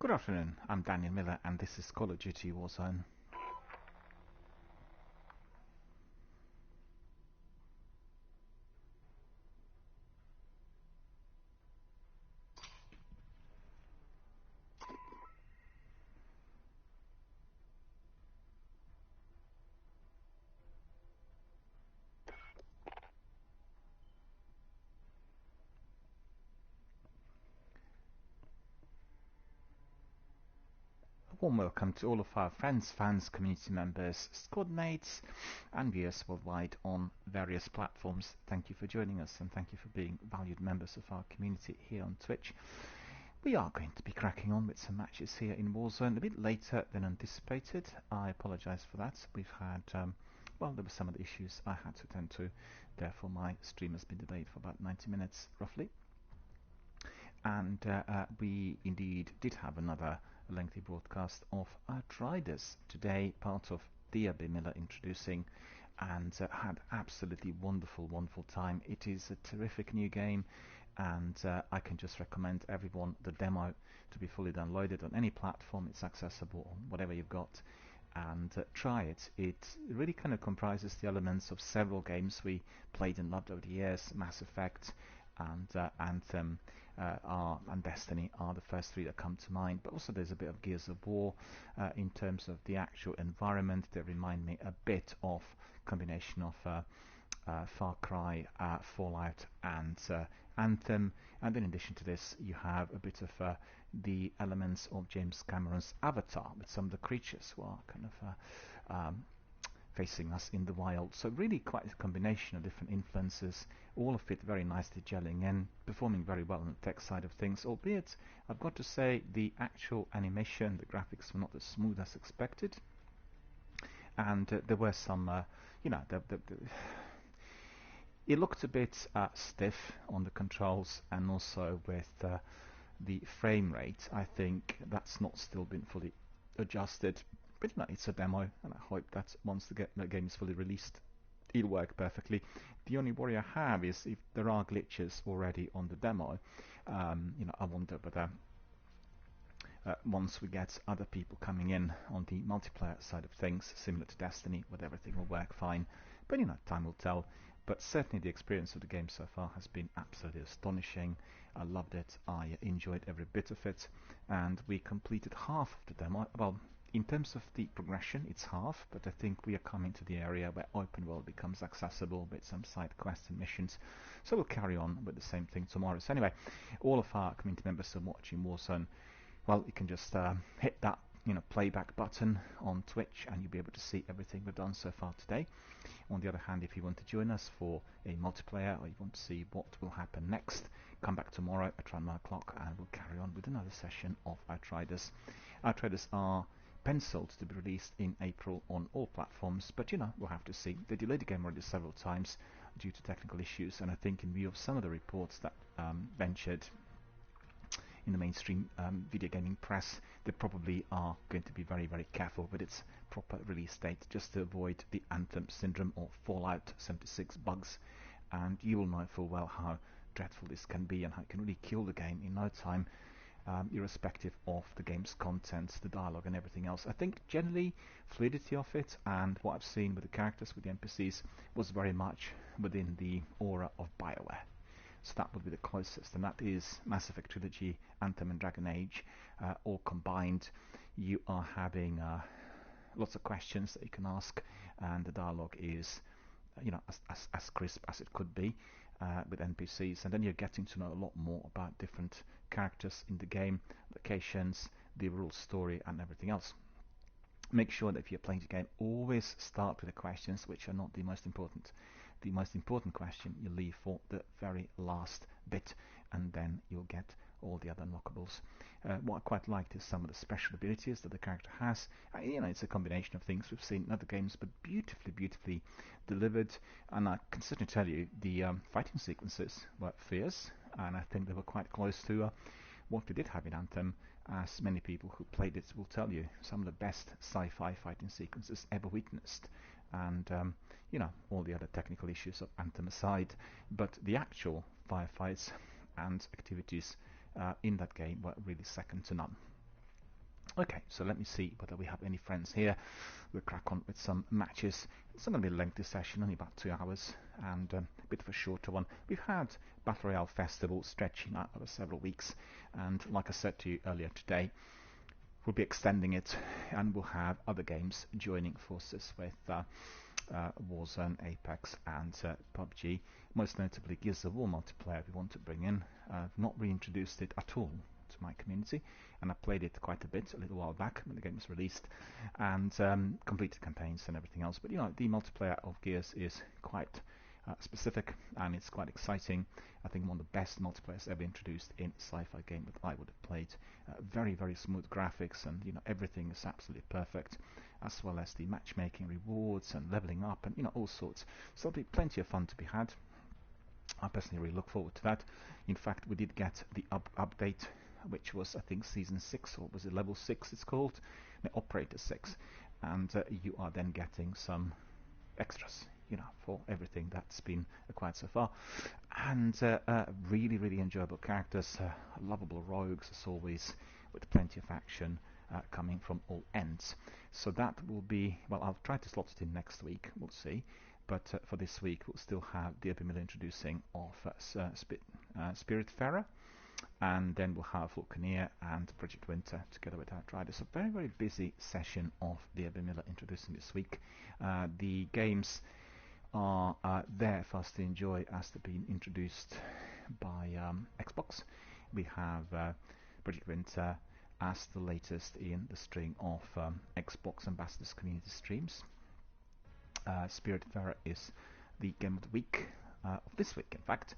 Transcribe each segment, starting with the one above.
Good afternoon, I'm Daniel Miller and this is Call of Duty Warzone. A warm welcome to all of our friends, fans, community members, squad mates and viewers worldwide on various platforms. Thank you for joining us and thank you for being valued members of our community here on Twitch. We are going to be cracking on with some matches here in Warzone a bit later than anticipated. I apologise for that. We've had, well, there were some of the issues I had to attend to, therefore my stream has been delayed for about 90 minutes roughly. And we indeed did have another lengthy broadcast of Outriders today, part of DRBMiller introducing, and had absolutely wonderful time. It is a terrific new game, and I can just recommend everyone the demo to be fully downloaded on any platform. It's accessible on whatever you've got, and try it. It really kind of comprises the elements of several games we played and loved over the years. Mass Effect and Anthem and Destiny are the first three that come to mind, but also there's a bit of Gears of War in terms of the actual environment. They remind me a bit of combination of Far Cry, Fallout and Anthem, and then in addition to this you have a bit of the elements of James Cameron's Avatar with some of the creatures who are kind of facing us in the wild. So really quite a combination of different influences, all of it very nicely gelling in, performing very well on the tech side of things, albeit I've got to say the actual animation, the graphics were not as smooth as expected, and there were some, you know, it looked a bit stiff on the controls, and also with the frame rate. I think that's not still been fully adjusted. But you know, it's a demo, and I hope that once the game is fully released, it'll work perfectly. The only worry I have is if there are glitches already on the demo. You know, I wonder whether once we get other people coming in on the multiplayer side of things, similar to Destiny, whether everything will work fine. But you know, time will tell. But certainly the experience of the game so far has been absolutely astonishing. I loved it, I enjoyed every bit of it, and we completed half of the demo. Well, in terms of the progression, it's half, but I think we are coming to the area where open world becomes accessible with some side quests and missions. So we'll carry on with the same thing tomorrow. So anyway, all of our community members are watching Warzone. Well, you can just hit that playback button on Twitch and you'll be able to see everything we've done so far today. On the other hand, if you want to join us for a multiplayer or you want to see what will happen next, come back tomorrow at around 9 o'clock and we'll carry on with another session of Outriders. Outriders are penciled to be released in April on all platforms, but you know, we'll have to see. They delayed the game already several times due to technical issues, and I think in view of some of the reports that ventured in the mainstream video gaming press, they probably are going to be very careful with its proper release date, just to avoid the Anthem syndrome or Fallout 76 bugs. And you will know full well how dreadful this can be and how it can really kill the game in no time, irrespective of the game's contents, the dialogue and everything else. I think generally fluidity of it and what I've seen with the characters, with the NPCs, was very much within the aura of BioWare. So that would be the closest, and that is Mass Effect Trilogy, Anthem and Dragon Age, all combined. You are having lots of questions that you can ask, and the dialogue is, you know, as crisp as it could be with NPCs, and then you're getting to know a lot more about different characters in the game, locations, the overall story, and everything else. Make sure that if you're playing the game, always start with the questions which are not the most important. The most important question you leave for the very last bit, and then you'll get all the other unlockables. What I quite liked is some of the special abilities that the character has. You know, it's a combination of things we've seen in other games, but beautifully delivered. And I can certainly tell you the fighting sequences were fierce, and I think they were quite close to what we did have in Anthem. As many people who played it will tell you, some of the best sci-fi fighting sequences ever witnessed. And you know, all the other technical issues of Anthem aside, but the actual firefights and activities in that game were really second to none. Okay, so let me see whether we have any friends here. We'll crack on with some matches. It's not going to be a lengthy session, only about 2 hours, and a bit of a shorter one. We've had Battle Royale Festival stretching out over several weeks, and like I said to you earlier today, we'll be extending it, and we'll have other games joining forces with Warzone, Apex, and PUBG. Most notably, Gears of War multiplayer we want to bring in. I've not reintroduced it at all to my community, and I played it quite a bit a little while back when the game was released, and completed campaigns and everything else. But you know, the multiplayer of Gears is quite specific, and it's quite exciting. I think one of the best multiplayers ever introduced in a sci-fi game that I would have played. Very, very smooth graphics, and you know, everything is absolutely perfect, as well as the matchmaking rewards and leveling up, and you know, all sorts. So there'll be plenty of fun to be had. I personally really look forward to that. In fact, we did get the update, which was, I think, Season 6, or was it Level 6 it's called? No, Operator 6. And you are then getting some extras, you know, for everything that's been acquired so far. And really, really enjoyable characters, lovable rogues as always, with plenty of action coming from all ends. So that will be, well, I'll try to slot it in next week, we'll see. But for this week, we'll still have DRBMiller introducing of Spiritfarer, and then we'll have Vulcaneer and Project Winter together with Outriders. So very, very busy session of DRBMiller introducing this week. The games are there for us to enjoy as they've been introduced by Xbox. We have Project Winter as the latest in the string of Xbox Ambassadors community streams. Spiritfarer is the game of the week, of this week in fact,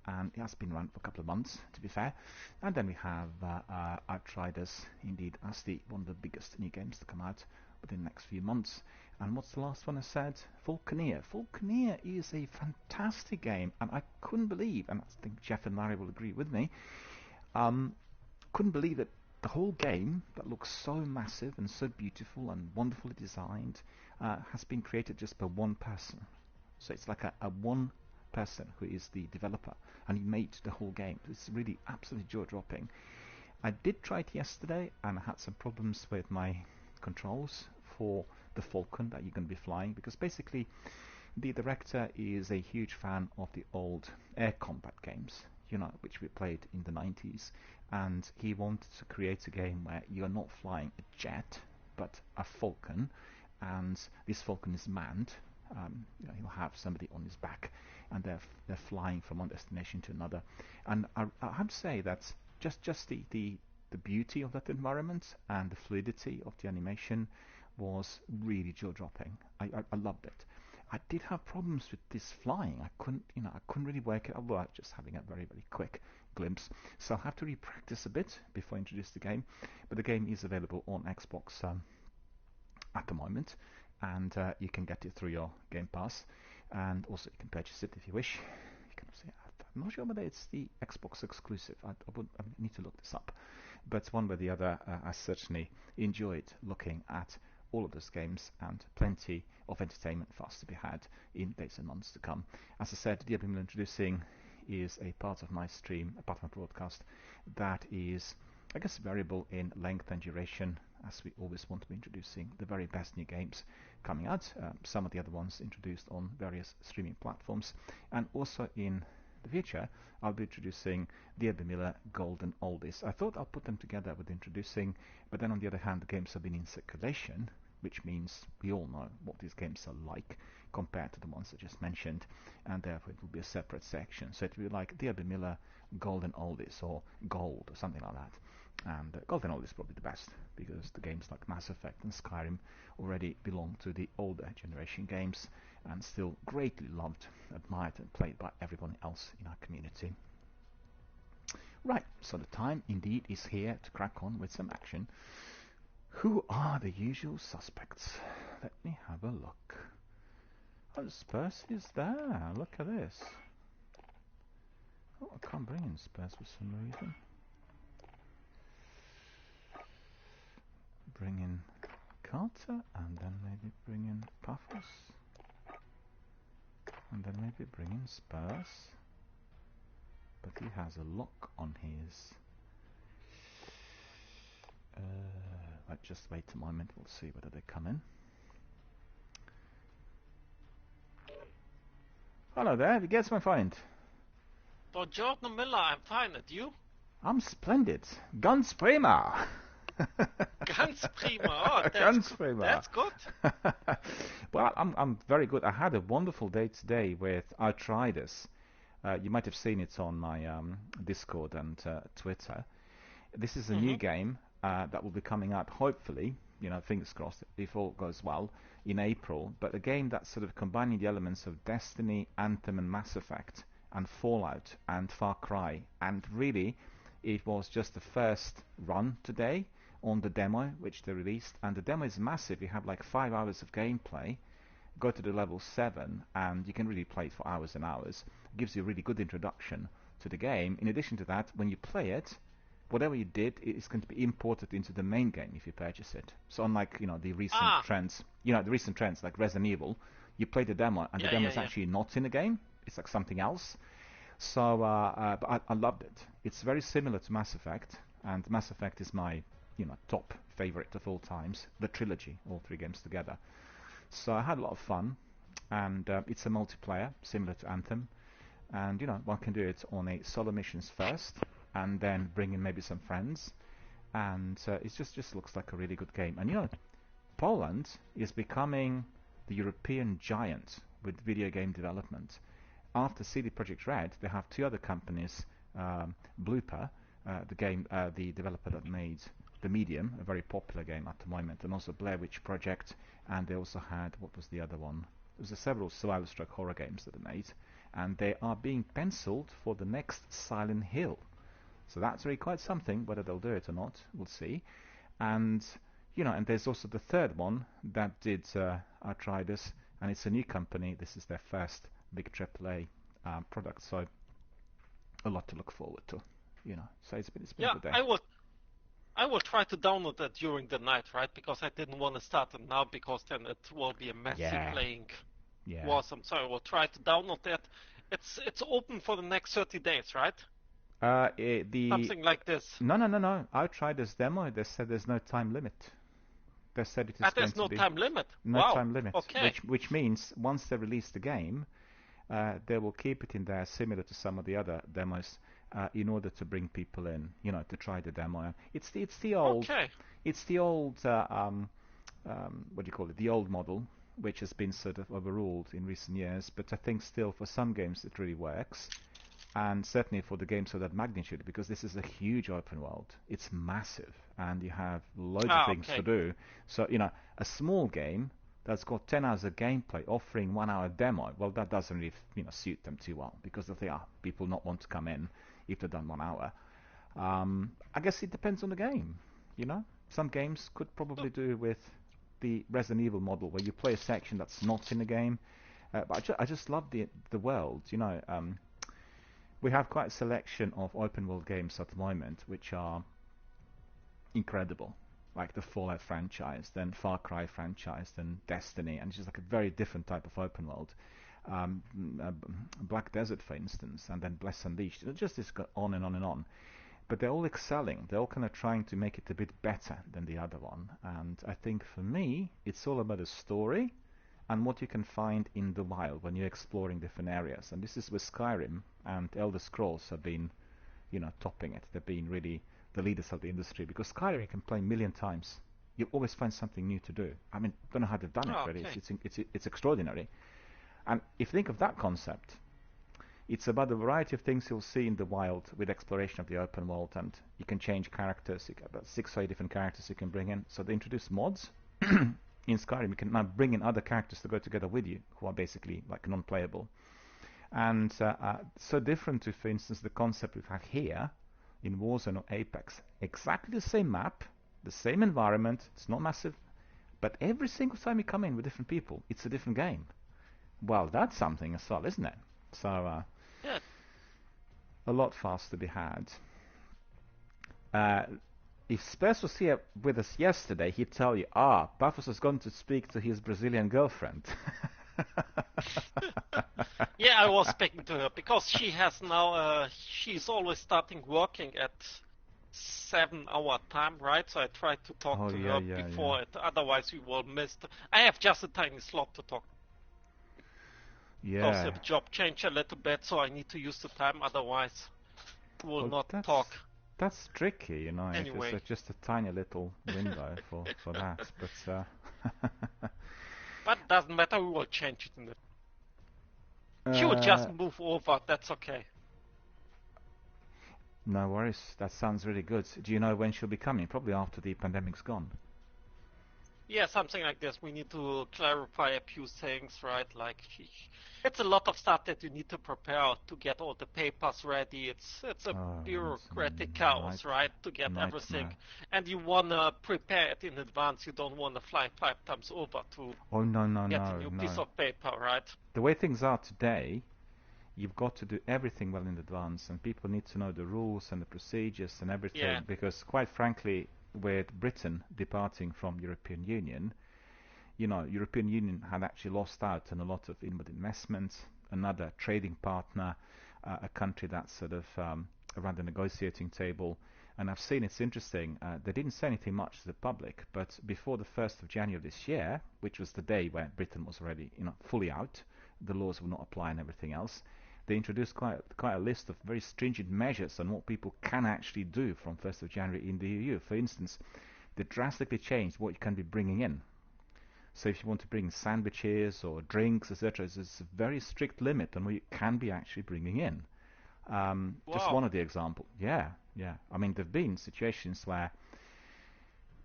and it has been run for a couple of months, to be fair. And then we have Outriders, indeed, as one of the biggest new games to come out within the next few months. And what's the last one I said? Vulcaneer. Vulcaneer is a fantastic game, and I couldn't believe, and I think Jeff and Larry will agree with me, couldn't believe that the whole game, that looks so massive and so beautiful and wonderfully designed, has been created just by one person. So it's like a one person who is the developer, and he made the whole game. It's really absolutely jaw-dropping. I did try it yesterday, and I had some problems with my controls for the Falcon that you're going to be flying, because basically the director is a huge fan of the old air combat games, you know, which we played in the 90s, and he wanted to create a game where you're not flying a jet but a Falcon, and this Falcon is manned. You know, he'll have somebody on his back, and they're flying from one destination to another. And I have to say that just the beauty of that environment and the fluidity of the animation was really jaw-dropping. I loved it. I did have problems with this flying. I couldn't really work it out. Well, just having a very, very quick glimpse. So I'll have to re-practice a bit before I introduce the game. But the game is available on Xbox at the moment, and you can get it through your Game Pass, and also you can purchase it if you wish. You can see, I'm not sure whether it's the Xbox exclusive. I need to look this up. But one way or the other, I certainly enjoyed looking at all of those games, and plenty of entertainment for us to be had in days and months to come. As I said, DRBMiller Introducing is a part of my stream, a part of my broadcast, that is, I guess, variable in length and duration, as we always want to be introducing the very best new games coming out. Some of the other ones introduced on various streaming platforms, and also in the future I'll be introducing DRBMiller Golden Oldies. I thought I'll put them together with introducing, but then on the other hand, the games have been in circulation, which means we all know what these games are like compared to the ones I just mentioned, and therefore it will be a separate section. So it will be like DRBMiller Golden Oldies, or Gold, or something like that. And Golden Oldies is probably the best, because the games like Mass Effect and Skyrim already belong to the older generation games, and still greatly loved, admired, and played by everyone else in our community. Right, so the time indeed is here to crack on with some action. Who are the usual suspects? Let me have a look. Oh, Spurs is there. Look at this. Oh, I can't bring in Spurs for some reason. Bring in Carter, and then maybe bring in Puffles, and then maybe bring in Spurs. But he has a lock on his. Right, just wait a moment. We'll see whether they come in. Hello there. Wie geht's, my friend? DRBMiller, I'm fine. And you? I'm splendid. Ganz prima. Ganz prima. Oh, Ganz prima. That's good. Well, I'm very good. I had a wonderful day today with Outriders. You might have seen it on my Discord and Twitter. This is a new game that will be coming out, hopefully, fingers crossed, if all goes well, in April. But a game that's sort of combining the elements of Destiny, Anthem, and Mass Effect, and Fallout, and Far Cry. And really, it was just the first run today on the demo, which they released. And the demo is massive. You have like 5 hours of gameplay. Go to the level 7, and you can really play it for hours and hours. It gives you a really good introduction to the game. In addition to that, when you play it, whatever you did is going to be imported into the main game if you purchase it. So unlike the recent trends, the recent trends like Resident Evil, you play the demo and the demo is actually not in the game. It's like something else. So, but I loved it. It's very similar to Mass Effect, and Mass Effect is my top favorite of all times. The trilogy, all 3 games together. So I had a lot of fun, and it's a multiplayer similar to Anthem, and one can do it on a solo missions first, and then bring in maybe some friends, and it just looks like a really good game. And Poland is becoming the European giant with video game development. After CD Projekt Red, they have 2 other companies, Blooper, the developer that made The Medium, a very popular game at the moment, and also Blair Witch Project, and they also had, what was the other one? There was several survival-stroke horror games that they made, and they are being penciled for the next Silent Hill. So that's really quite something. Whether they'll do it or not, we'll see. And and there's also the 3rd one that did Outriders, and it's a new company. This is their first big AAA product, so a lot to look forward to. So it's been a good day. I will try to download that during the night, right? Because I didn't want to start it now, because then it will be a messy playing Warzone. So I will try to download that. It's open for the next 30 days, right? Something like this. No. Outriders demo, they said there's no time limit. They said it is there's no time limit. No time limit. Okay. Which means once they release the game, they will keep it in there, similar to some of the other demos, in order to bring people in, to try the demo. It's the old, what do you call it? The old model, which has been sort of overruled in recent years. But I think still for some games it really works. And certainly for the games of that magnitude, because this is a huge open world. It's massive, and you have loads of things to do. So, a small game that's got 10 hours of gameplay offering 1 hour demo, well, that doesn't really, suit them too well, because they think, people not want to come in if they've done 1 hour. I guess it depends on the game, Some games could probably do with the Resident Evil model, where you play a section that's not in the game. But I just love the world, We have quite a selection of open world games at the moment which are incredible, like the Fallout franchise, then Far Cry franchise, then Destiny, and it's just like a very different type of open world. Black Desert, for instance, and then Bless Unleashed. It just is on and on and on. But they're all excelling. They're all kind of trying to make it a bit better than the other one. And I think for me, it's all about a story and what you can find in the wild when you're exploring different areas. And this is where Skyrim and Elder Scrolls have been, topping it. They've been really the leaders of the industry, because Skyrim you can play a million times. You always find something new to do. I mean, don't know how they've done it, but it's extraordinary. And if you think of that concept, it's about the variety of things you'll see in the wild with exploration of the open world, and you can change characters. You got about 6 or 8 different characters you can bring in. So they introduce mods. In Skyrim, you can now bring in other characters to go together with you, who are basically like non-playable. And so different to, for instance, the concept we have here in Warzone or Apex. Exactly the same map, the same environment, it's not massive, but every single time you come in with different people, it's a different game. Well, that's something as well, isn't it? So, a lot fast to be had. If Spurs was here with us yesterday, he'd tell you, Paphos has gone to speak to his Brazilian girlfriend. Yeah, I was speaking to her, because she has now, she's always starting working at 7 hour time, right? So I try to talk Oh to yeah, her yeah, yeah. before it. Otherwise, we will miss. I have just a tiny slot to talk. Because Yeah. the job changed a little bit, so I need to use the time. Otherwise, we will Well, not that's talk that's tricky, you know, if it's anyway. just a tiny little window for that. But But it doesn't matter. We will change it in the. She will just uh, move over. That's okay. no worries. That sounds really good. Do you know when she'll be coming? Probably after the pandemic's gone. Yeah, something like this. We need to clarify a few things, right? Like, it's a lot of stuff that you need to prepare to get all the papers ready. It's a Oh, it's bureaucratic a chaos, right? To get everything, nightmare. and you wanna prepare it in advance. You don't wanna fly 5 times over to Oh no, no, get a no, new piece no. of paper, right? The way things are today, you've got to do everything well in advance, and people need to know the rules and the procedures and Yeah. everything. Because quite frankly, with Britain departing from European Union, you know, European Union had actually lost out on a lot of inward investment, another trading partner, a country that's sort of around the negotiating table. And I've seen it's interesting. They didn't say anything much to the public, but before the 1st of January of this year, which was the day when Britain was already, you know, fully out, the laws would not apply and everything else. They introduced quite a list of very stringent measures on what people can actually do from 1st of January in the EU. For instance, they drastically changed what you can be bringing in. So if you want to bring sandwiches or drinks, etc., there's a very strict limit on what you can be actually bringing in. Just Wow. one of the example. Yeah, yeah. I mean, there've been situations where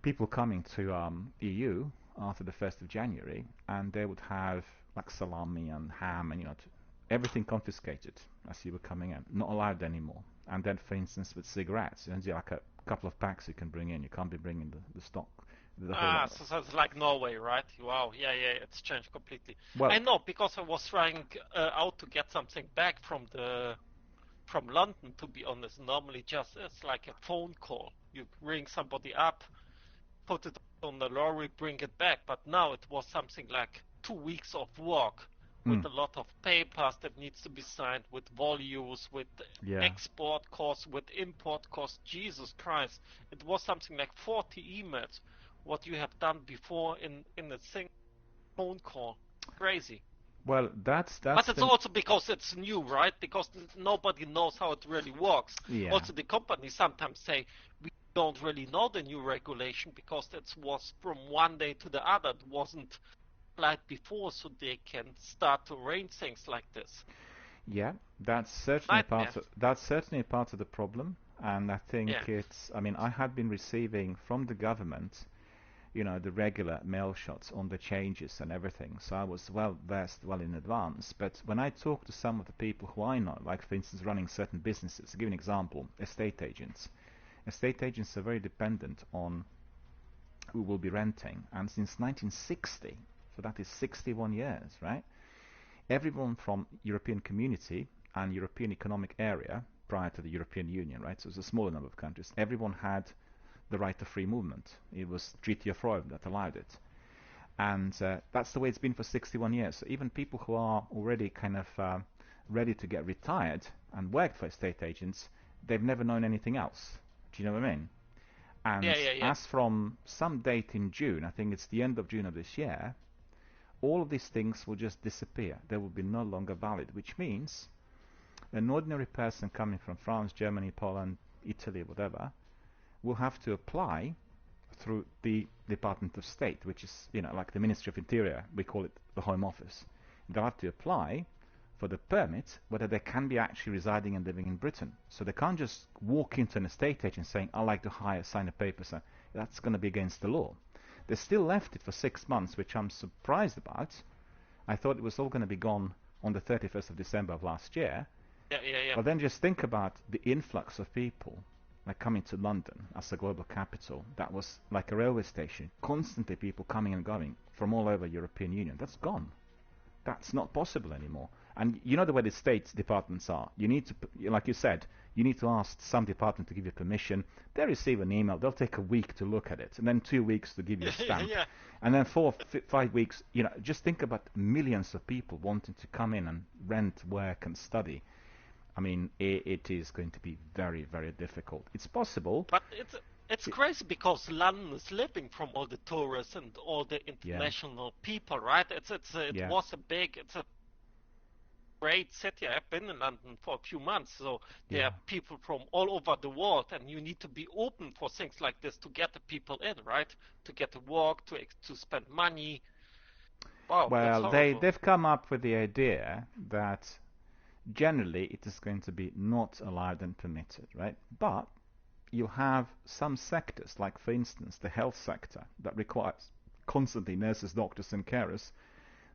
people coming to EU after the 1st of January, and they would have like salami and ham and, you know, everything confiscated as you were coming in, not allowed anymore. And then, for instance, with cigarettes, and like a couple of packs you can bring in. You can't be bringing the stock, the whole Ah, lot. so it's like Norway, right? Wow, yeah, yeah, it's changed completely. I Well, know because I was trying out to get something back from London. To be honest, normally just it's like a phone call. You ring somebody up, put it on the lorry, bring it back. But now it was something like 2 weeks of work with mm, a lot of papers that needs to be signed, with volumes, with yeah. export costs, with import costs. Jesus Christ, it was something like 40 emails. What you have done before in a single phone call, crazy. Well, But that's it's the also because it's new, right? Because nobody knows how it really works. yeah. Also, the companies sometimes say we don't really know the new regulation because it was from one day to the other. It wasn't like before, so they can start to arrange things like this. Yeah, Nightmare. that's certainly part of the problem, and I Yeah. think it's. I mean, I had been receiving from the government, you know, the regular mail shots on the changes and everything, so I was well versed well in advance. But when I talk to some of the people who I know, like for instance, running certain businesses, to give an example, estate agents. Estate agents are very dependent on who will be renting, and since 1960, so that is 61 years, right? Everyone from European Community and European Economic Area prior to the European Union, right? So it's a smaller number of countries. Everyone had the right of free movement. It was Treaty of Rome that allowed it, and that's the way it's been for 61 years. So even people who are already kind of ready to get retired and work for estate agents, they've never known anything else. Do you know what I mean? And Yeah, yeah, yeah. as from some date in June, I think it's the end of June of this year, all of these things will just disappear. They will be no longer valid, which means an ordinary person coming from France, Germany, Poland, Italy, whatever, will have to apply through the Department of State, which is, you know, like the Ministry of Interior. We call it the Home Office. They'll have to apply for the permit whether they can be actually residing and living in Britain. So they can't just walk into an estate agent saying, I'd like to hire, sign a paper. So that's going to be against the law. They still left it for 6 months, which I'm surprised about. I thought it was all going to be gone on the 31st of December of last year. Yeah, yeah, yeah. But then just think about the influx of people like coming to London as a global capital. That was like a railway station. Constantly people coming and going from all over European Union. That's gone. That's not possible anymore. And you know the way the state departments are. You need to, like you said, you need to ask some department to give you permission. They receive an email. They'll take a week to look at it, and then 2 weeks to give you a Yeah, stamp, yeah. and then 5 weeks. You know, just think about millions of people wanting to come in and rent, work, and study. I mean, it is going to be very, very difficult. It's possible. But it's crazy because London is living from all the tourists and all the Yeah, international people, right? It yeah. was it's a great city. I've been in London for a few months, so there Yeah. are people from all over the world, and you need to be open for things like this to get the people in, right? To get to work, to spend money. Wow, that's Well, horrible. they've come up with the idea that generally it is going to be not allowed and permitted, right? But you have some sectors, like for instance the health sector, that requires constantly nurses, doctors, and carers.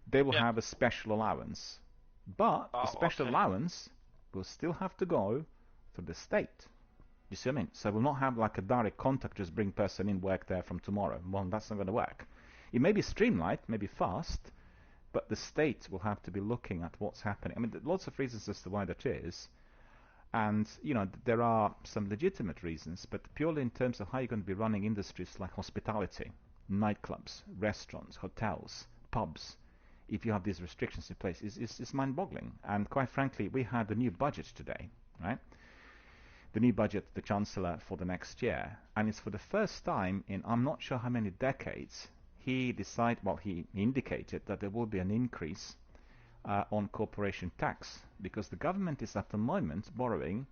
They will Yeah. have a special allowance, but the Oh, special okay. allowance will still have to go through the state. You see what I mean? So we'll not have like a direct contact, just bring person in, work there from tomorrow. Well, that's not going to work. It may be streamlined, maybe fast, but the state will have to be looking at what's happening. I mean, lots of reasons as to why that is. And, there are some legitimate reasons, but purely in terms of how you're going to be running industries like hospitality, nightclubs, restaurants, hotels, pubs, if you have these restrictions in place, is mind-boggling. And quite frankly, we had the new budget today, right? The new budget, the Chancellor, for the next year. And it's for the first time in I'm not sure how many decades, he indicated that there will be an increase on corporation tax, because the government is at the moment borrowing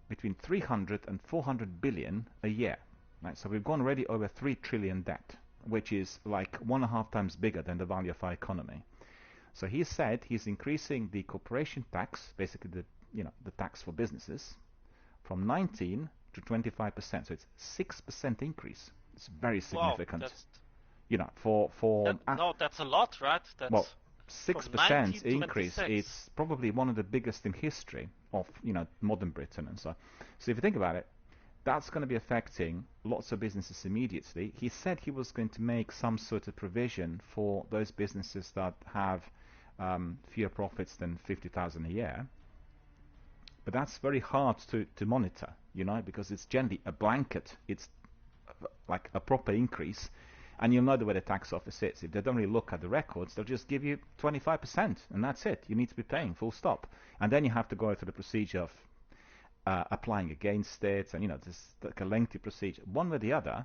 between 300 and 400 billion a year. Right? So we've gone already over 3 trillion debt, which is like 1.5 times bigger than the value of our economy. So he said he's increasing the corporation tax, basically the tax for businesses, from 19 to 25%. So it's 6% increase. It's very Wow, significant. that's For no, that's a lot, right? well, That's from 6% 19 to increase. 26. It's probably one of the biggest in history of modern Britain and so. So if you think about it, that's going to be affecting lots of businesses immediately. He said he was going to make some sort of provision for those businesses that have fewer profits than 50,000 a year. But that's very hard to monitor, because it's generally a blanket. It's like a proper increase, and you'll know where the tax office is. If they don't really look at the records, they'll just give you 25%, and that's it. You need to be paying, full stop. And then you have to go through the procedure of applying against it, and this like a lengthy procedure. One way or the other,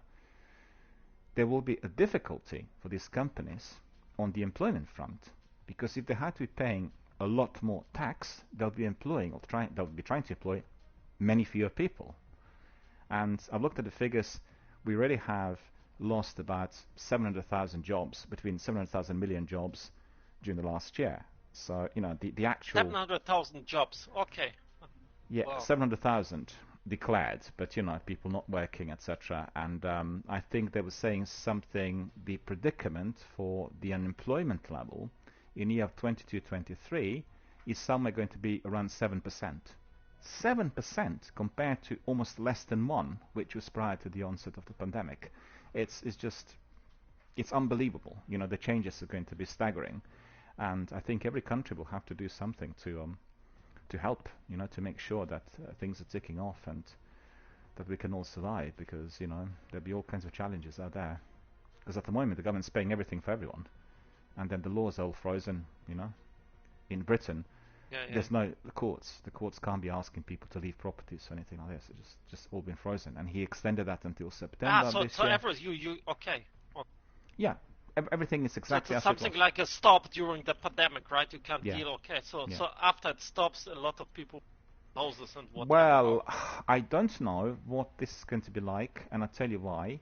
there will be a difficulty for these companies on the employment front, because if they had to be paying a lot more tax, they'll be trying to employ many fewer people. And I've looked at the figures. We already have lost about 700,000 jobs, between 700,000 million jobs during the last year. So, the actual 700,000 jobs. Okay. Wow. 700,000 declared, but people not working, etc. And I think they were saying something. The predicament for the unemployment level in year of 22-23 is somewhere going to be around 7%. 7% compared to almost less than 1%, which was prior to the onset of the pandemic. It's unbelievable. The changes are going to be staggering, and I think every country will have to do something to help, to make sure that things are ticking off and that we can all survive, because there'll be all kinds of challenges out there. Because at the moment the government's paying everything for everyone, and then the laws are all frozen. In Britain, there's no the courts. The courts can't be asking people to leave properties or anything like this. It's just all been frozen, and he extended that until September this year. You okay? Yeah, everything is exactly it's as it was. something like a stop during the pandemic, right? You can't Yeah. deal. Okay, so Yeah. so after it stops, a lot of people houses and whatever. Well, I don't know what this is going to be like, and I'll tell you why.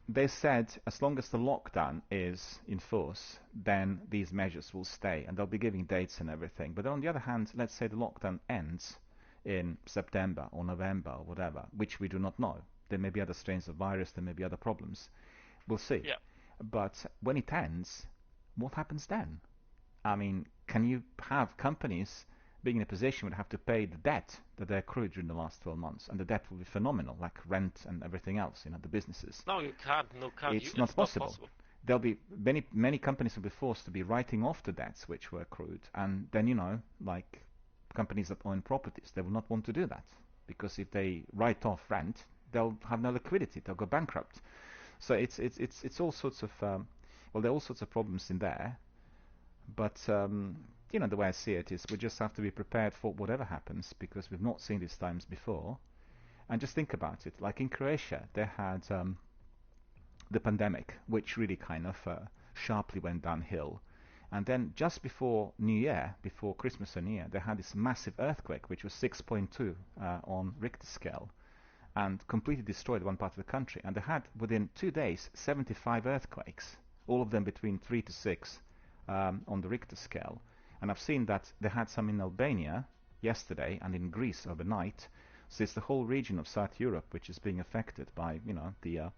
They said as long as the lockdown is in force, then these measures will stay, and they'll be giving dates and everything. But on the other hand, let's say the lockdown ends in September or November or whatever, which we do not know. There may be other strains of virus, there may be other problems. We'll see. Yeah. But when it ends, what happens then? I mean, can you have companies being in a position would have to pay the debt that they accrued during the last 12 months, and the debt will be phenomenal, like rent and everything else, the businesses. No, you can't. It's not possible. There'll be many companies will be forced to be writing off the debts which were accrued, and then like companies that own properties, they will not want to do that, because if they write off rent, they'll have no liquidity, they'll go bankrupt. So it's all sorts of there are all sorts of problems in there, but the way I see it is we just have to be prepared for whatever happens because we've not seen these times before. And just think about it. Like in Croatia, they had the pandemic, which really kind of sharply went downhill. And then just before New Year, before Christmas and New Year, they had this massive earthquake, which was 6.2 on Richter scale, and completely destroyed one part of the country. And they had, within 2 days, 75 earthquakes, all of them between 3 to 6 on the Richter scale. And I've seen that they had some in Albania yesterday and in Greece overnight. So it's the whole region of South Europe which is being affected by, the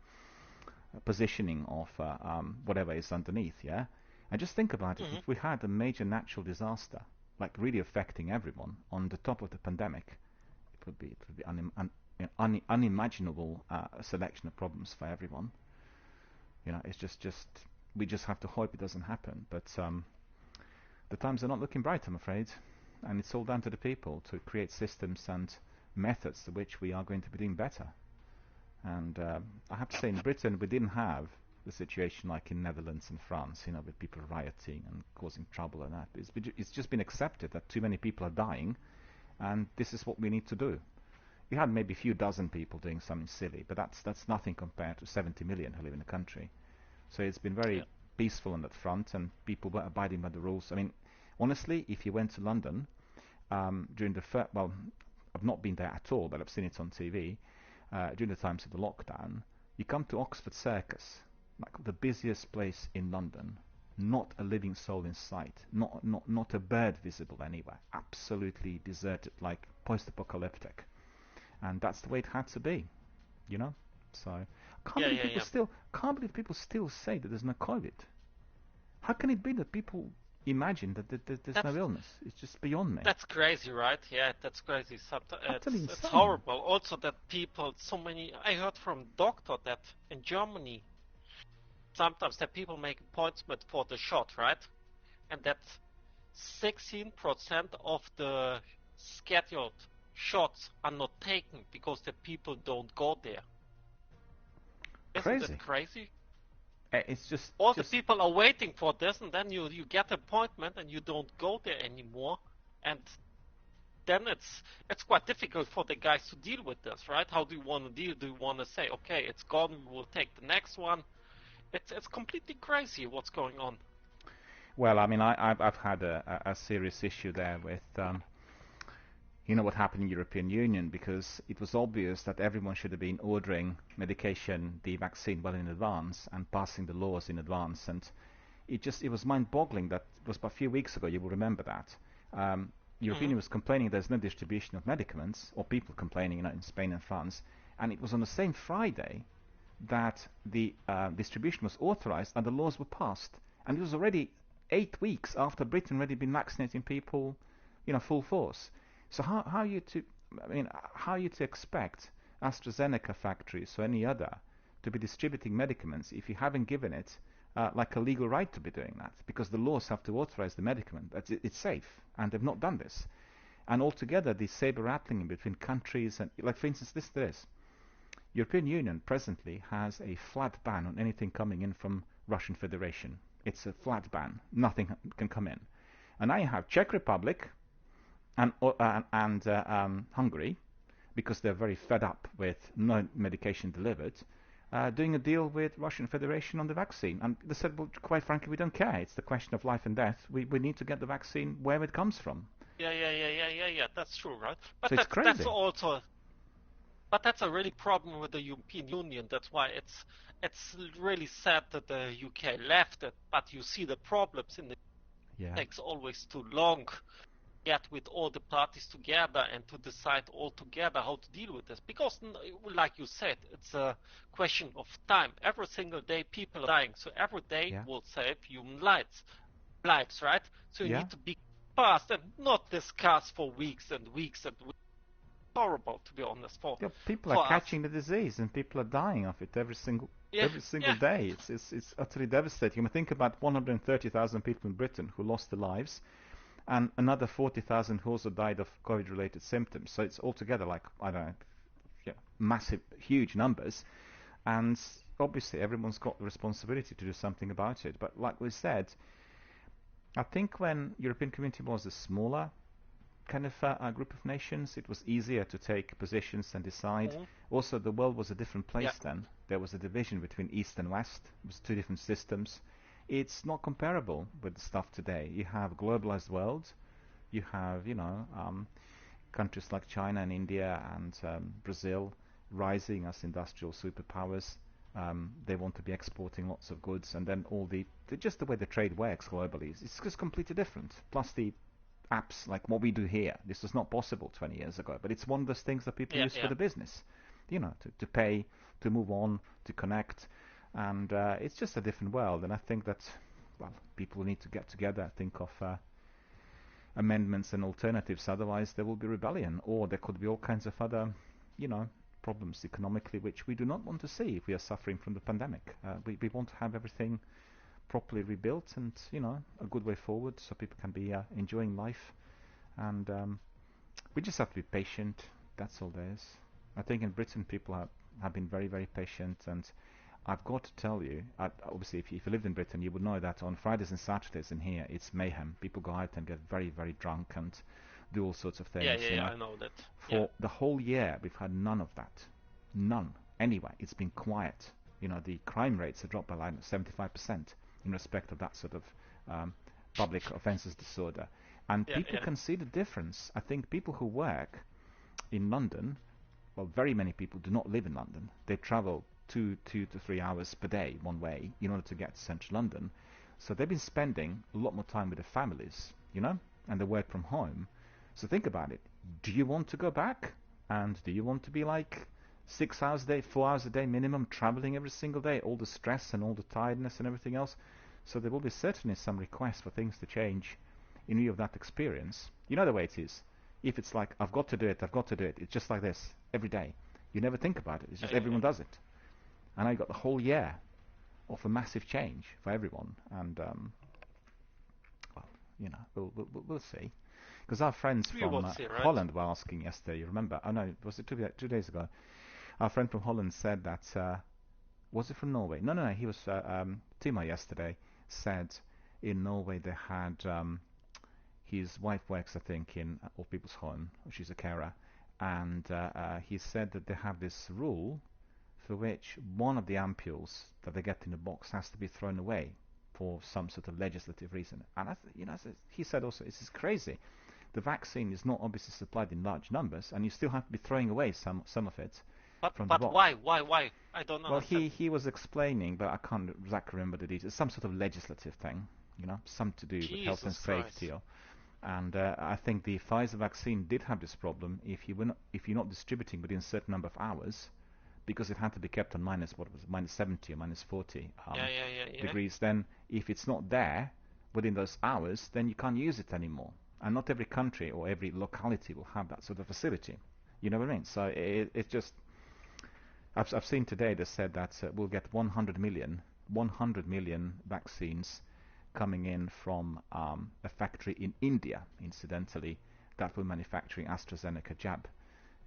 positioning of whatever is underneath, yeah? And just think about it, if we had a major natural disaster, like really affecting everyone, on the top of the pandemic, it would be unimaginable selection of problems for everyone. It's just we just have to hope it doesn't happen. But the times are not looking bright, I'm afraid. And it's all down to the people to create systems and methods to which we are going to be doing better. And I have to say, in Britain, we didn't have the situation like in Netherlands and France, with people rioting and causing trouble and that. It's just been accepted that too many people are dying, and this is what we need to do. You had maybe a few dozen people doing something silly, but that's nothing compared to 70 million who live in the country. So it's been very peaceful on that front, and people were abiding by the rules. I mean, honestly, if you went to London during the well, I've not been there at all, but I've seen it on TV. During the times of the lockdown, you come to Oxford Circus, like the busiest place in London, not a living soul in sight, not a bird visible anywhere, absolutely deserted, like post-apocalyptic, and that's the way it had to be, So I can't believe people still say that there's no COVID. How can it be that people imagine that there's no illness? It's just beyond me. That's crazy, right? Yeah, that's crazy. It's horrible. Also, that people, I heard from doctor that in Germany, sometimes that people make appointment for the shot, right? And that 16% of the scheduled shots are not taken because the people don't go there. Isn't it crazy? It's just the people are waiting for this, and then you get an appointment and you don't go there anymore, and then it's quite difficult for the guys to deal with this, right? How do you want to deal? Do you want to say, okay, it's gone, we'll take the next one? It's completely crazy what's going on. Well, I mean, I've had a serious issue there with what happened in the European Union, because it was obvious that everyone should have been ordering medication, the vaccine, well in advance and passing the laws in advance. And it was mind-boggling that it was about a few weeks ago, you will remember that. European Union was complaining there's no distribution of medicaments, or people complaining in Spain and France. And it was on the same Friday that the distribution was authorized and the laws were passed. And it was already 8 weeks after Britain already been vaccinating people, full force. So how are you to expect AstraZeneca factories or any other to be distributing medicaments if you haven't given it like a legal right to be doing that? Because the laws have to authorize the medicament. It's safe, and they've not done this. And altogether, the saber rattling in between countries, and like for instance, this European Union presently has a flat ban on anything coming in from Russian Federation. It's a flat ban. Nothing can come in. And I have Czech Republic and Hungary, because they're very fed up with no medication delivered, doing a deal with Russian Federation on the vaccine. And they said, well, quite frankly, we don't care. It's the question of life and death. We need to get the vaccine where it comes from. Yeah. That's true, right? But so it's crazy. That's also... But that's a really problem with the European Union. That's why it's really sad that the UK left it. But you see the problems in the... It takes always too long get with all the parties together and to decide all together how to deal with this, because like you said, it's a question of time. Every single day people are dying, so every day will save human lives, right? So you need to be fast and not discuss for weeks and weeks and weeks. Horrible, to be honest. People are catching the disease and people are dying of it every single day. It's utterly devastating. I mean, think about 130,000 people in Britain who lost their lives, and another 40,000 who also died of COVID-related symptoms. So it's altogether like, I don't know, massive, huge numbers. And obviously everyone's got the responsibility to do something about it. But like we said, I think when European Community was a smaller kind of group of nations, it was easier to take positions and decide. Mm-hmm. Also, the world was a different Yeah. place then. There was a division between East and West. It was two different systems. It's not comparable with the stuff today. You have a globalized world. You have, countries like China and India and Brazil rising as industrial superpowers. They want to be exporting lots of goods, and then just the way the trade works globally, it's just completely different. Plus the apps like what we do here. This was not possible 20 years ago, but it's one of those things that people use for the business, to pay, to move on, to connect, and it's just a different world. And I think that, well, people need to get together, think of amendments and alternatives. Otherwise, there will be rebellion, or there could be all kinds of other, problems economically, which we do not want to see if we are suffering from the pandemic. We want to have everything properly rebuilt and a good way forward so people can be enjoying life, and we just have to be patient. That's all there is. I think in Britain people have been very, very patient, and I've got to tell you, obviously if you lived in Britain you would know that on Fridays and Saturdays in here it's mayhem. People go out and get very, very drunk and do all sorts of things. I know that. For the whole year we've had none of that. None. Anyway, it's been quiet. The crime rates have dropped by like 75% in respect of that sort of public offences disorder. And people can see the difference. I think people who work in London, well, very many people do not live in London. They travel 2 to 3 hours per day one way in order to get to central London. So they've been spending a lot more time with their families, and they work from home. So think about it. Do you want to go back? And do you want to be like 6 hours a day, 4 hours a day minimum, traveling every single day, all the stress and all the tiredness and everything else? So there will be certainly some requests for things to change in view of that experience. You know the way it is. If it's like, I've got to do it, it's just like this every day. You never think about it. It's just everyone does it. And I got the whole year of a massive change for everyone. And, we'll see. Because our friends from Holland were asking yesterday, you remember? Oh no, was it 2 days ago? Our friend from Holland said that, was it from Norway? No, he was, Timo yesterday said in Norway they had, his wife works, I think, in old people's home. She's a carer. And he said that they have this rule for which one of the ampules that they get in the box has to be thrown away for some sort of legislative reason. And he said also, this is crazy. The vaccine is not obviously supplied in large numbers, and you still have to be throwing away some of it. But why? I don't know. Well, he was explaining, but I can't exactly remember the details. Some sort of legislative thing, some to do with health and safety. And I think the Pfizer vaccine did have this problem. If you're not distributing within a certain number of hours, because it had to be kept on minus 70 or minus 40 degrees, then if it's not there within those hours, then you can't use it anymore. And not every country or every locality will have that sort of facility. You know what I mean? So it's just... I've seen today they said that we'll get 100 million vaccines coming in from a factory in India, incidentally, that will manufacturing AstraZeneca jab.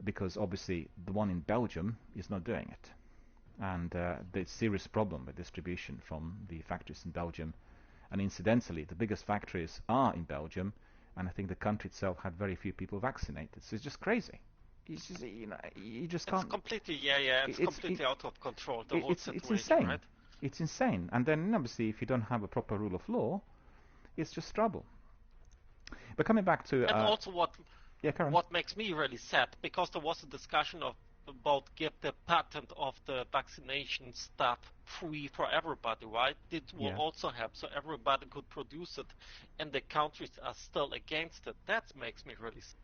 Because obviously the one in Belgium is not doing it. And there's a serious problem with distribution from the factories in Belgium. And incidentally, the biggest factories are in Belgium, and I think the country itself had very few people vaccinated. So it's just crazy. It's just, you just can't... It's completely, it's completely out of control, the whole situation, it's insane. Right? It's insane. And then obviously if you don't have a proper rule of law, it's just trouble. But coming back to... and also what makes me really sad, because there was a discussion about get the patent of the vaccination stuff free for everybody, right? It will also help, so everybody could produce it, and the countries are still against it. That makes me really sad.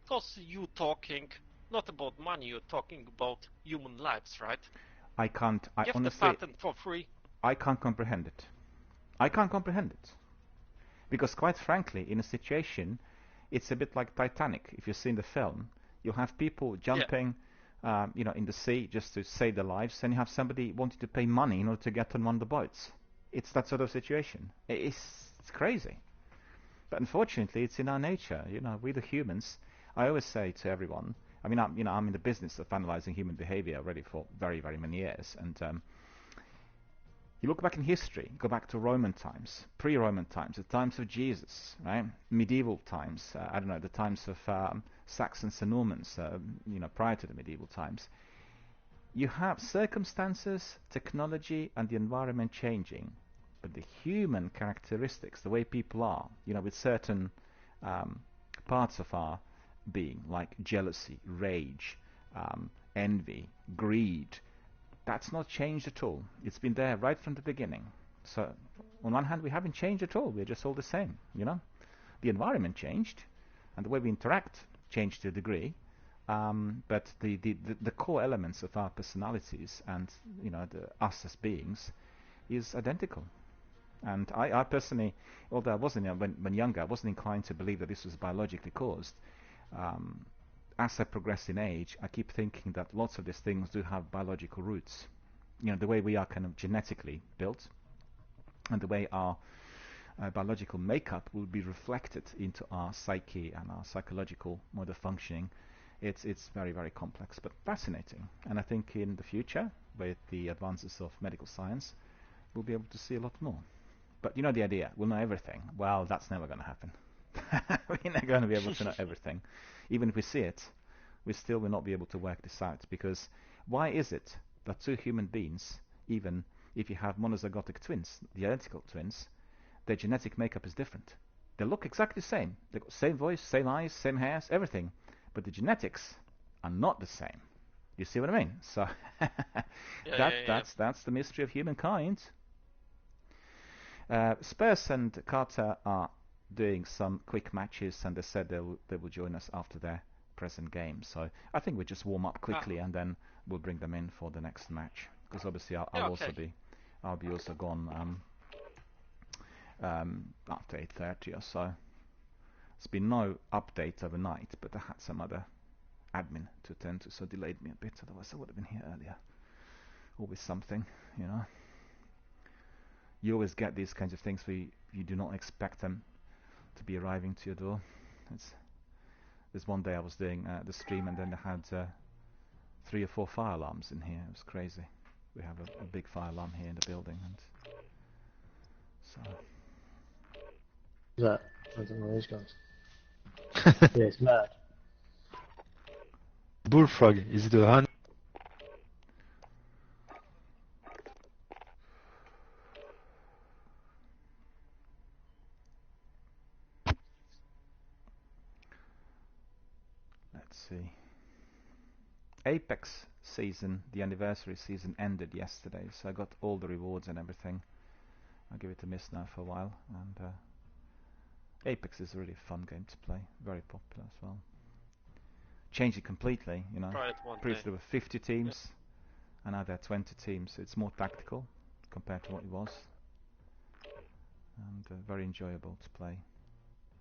Because you're talking not about money, you're talking about human lives, right? I give honestly, the patent for free. I can't comprehend it. Because quite frankly, in a situation, it's a bit like Titanic. If you've seen the film, you'll have people jumping in the sea just to save their lives, and you have somebody wanting to pay money in order to get on one of the boats. It's that sort of situation. It's crazy. But unfortunately, it's in our nature. We the humans. I always say to everyone, I mean, I'm in the business of analyzing human behavior already for very, very many years, and You look back in history, go back to Roman times, pre-Roman times, the times of Jesus, right? Medieval times, I don't know, the times of Saxons and Normans, prior to the medieval times. You have circumstances, technology, and the environment changing, but the human characteristics, the way people are, with certain parts of our being, like jealousy, rage, envy, greed, that's not changed at all. It's been there right from the beginning. So, on one hand, we haven't changed at all. We're just all the same, The environment changed, and the way we interact changed to a degree. But the core elements of our personalities and, us as beings is identical. And I personally, although I wasn't, when younger, I wasn't inclined to believe that this was biologically caused. As I progress in age, I keep thinking that lots of these things do have biological roots. The way we are kind of genetically built, and the way our biological makeup will be reflected into our psyche and our psychological mode of functioning. It's very, very complex, but fascinating. And I think in the future, with the advances of medical science, we'll be able to see a lot more. But the idea, we'll know everything. Well, that's never going to happen. We're not going to be able to know everything. Even if we see it, we still will not be able to work this out. Because why is it that two human beings, even if you have monozygotic twins, the identical twins, their genetic makeup is different? They look exactly the same. They've got same voice, same eyes, same hairs, everything. But the genetics are not the same. You see what I mean? So that's the mystery of humankind. Spurs and Carter are doing some quick matches, and they said they will join us after their present game. So I think we just warm up quickly, and then we'll bring them in for the next match. Because obviously I'll be also gone after 8:30 or so. There's been no update overnight, but I had some other admin to attend to, so delayed me a bit. Otherwise, I would have been here earlier. Always something, You always get these kinds of things where you do not expect them to be arriving to your door. There's one day I was doing the stream, and then I had 3 or 4 fire alarms in here. It was crazy. We have a big fire alarm here in the building, and so. Yeah, I don't know those guys. Yeah, it's mad. Bullfrog, is it a hun? Let's see. Apex season, the anniversary season, ended yesterday, so I got all the rewards and everything. I'll give it a miss now for a while, and Apex is a really fun game to play, very popular as well. Changed it completely, Previously there were 50 teams, and now there are 20 teams, so it's more tactical compared to what it was, and very enjoyable to play.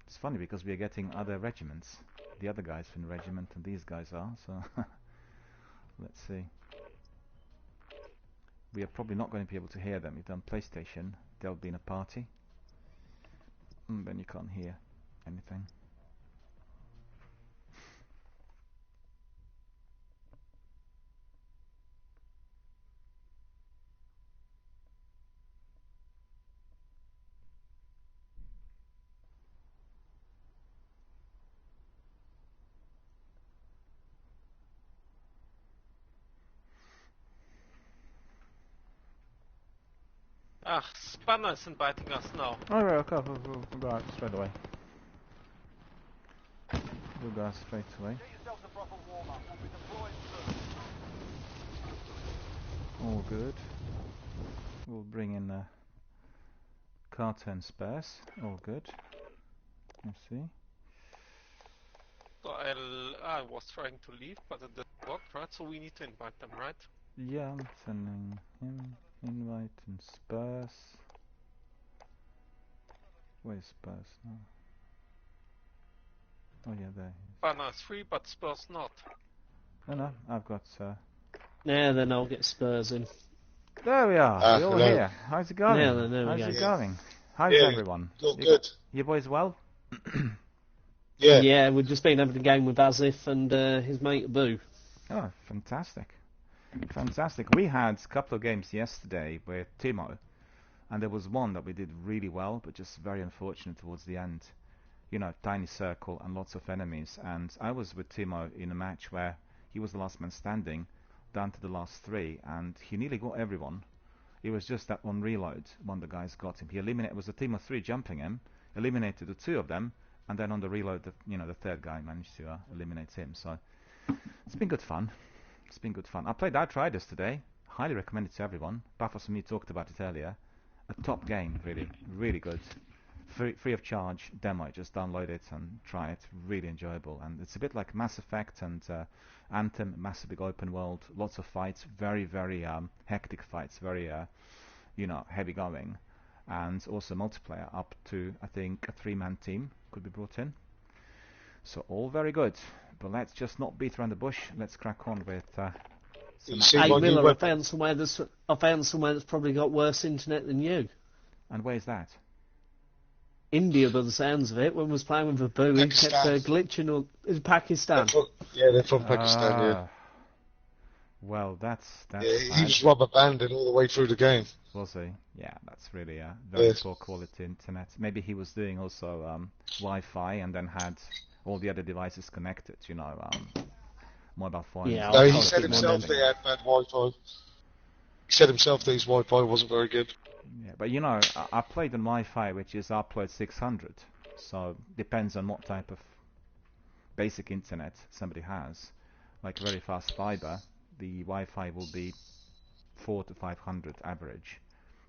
It's funny because we are getting other regiments, the other guys from the regiment, and these guys are, so let's see. We are probably not going to be able to hear them. If they're on PlayStation, they'll be in a party, and then you can't hear anything. Spanner is inviting us now. Oh, right, okay, we'll go out straight away. We'll go out straight away. All good. We'll bring in Carter and Spurs. All good. Let's see. So I was trying to leave, but it didn't work, right? So we need to invite them, right? Yeah, I'm sending him invite and Spurs. Where's Spurs now? Oh yeah, there he is. Banner is free, but Spurs not. No, I've got. Yeah, then I'll get Spurs in. There we are. We're all here. How's it going? How's it going? How's everyone? All good. You boys well? Yeah. Yeah, we've just been having a game with Asif and his mate Boo. Oh, fantastic. Fantastic. We had a couple of games yesterday with Timo, and there was one that we did really well, but just very unfortunate towards the end. You know, tiny circle and lots of enemies. And I was with Timo in a match where he was the last man standing, down to the last three, and he nearly got everyone. It was just that one reload, one of the guys got him. He eliminated, it was a team of three jumping him, eliminated the two of them, and then on the reload, the third guy managed to eliminate him. So it's been good fun. It's been good fun. I played Outriders today. Highly recommend it to everyone. Buffos and me talked about it earlier. A top game, really, really good. Free of charge demo. Just download it and try it. Really enjoyable. And it's a bit like Mass Effect and Anthem. Massive big open world. Lots of fights. Very, very hectic fights. Very, heavy going. And also multiplayer up to, I think, a 3-man team could be brought in. So all very good. But let's just not beat around the bush. Let's crack on with. Hey Miller, I found somewhere that's probably got worse internet than you. And where's that? India, by the sounds of it. When I was playing with Abu, he kept glitching. Or is Pakistan? They're from Pakistan. Yeah. Well, that's. Yeah, he was rubber banded all the way through the game. Was he? Yeah, that's really very poor quality internet. Maybe he was doing also Wi-Fi and then had all the other devices connected. Mobile phone. Yeah, no, he said himself they had bad Wi-Fi. He said himself that his Wi-Fi wasn't very good. Yeah, but I played on Wi-Fi, which is upload 600. So depends on what type of basic internet somebody has. Like very fast fiber, the Wi-Fi will be 400 to 500 average.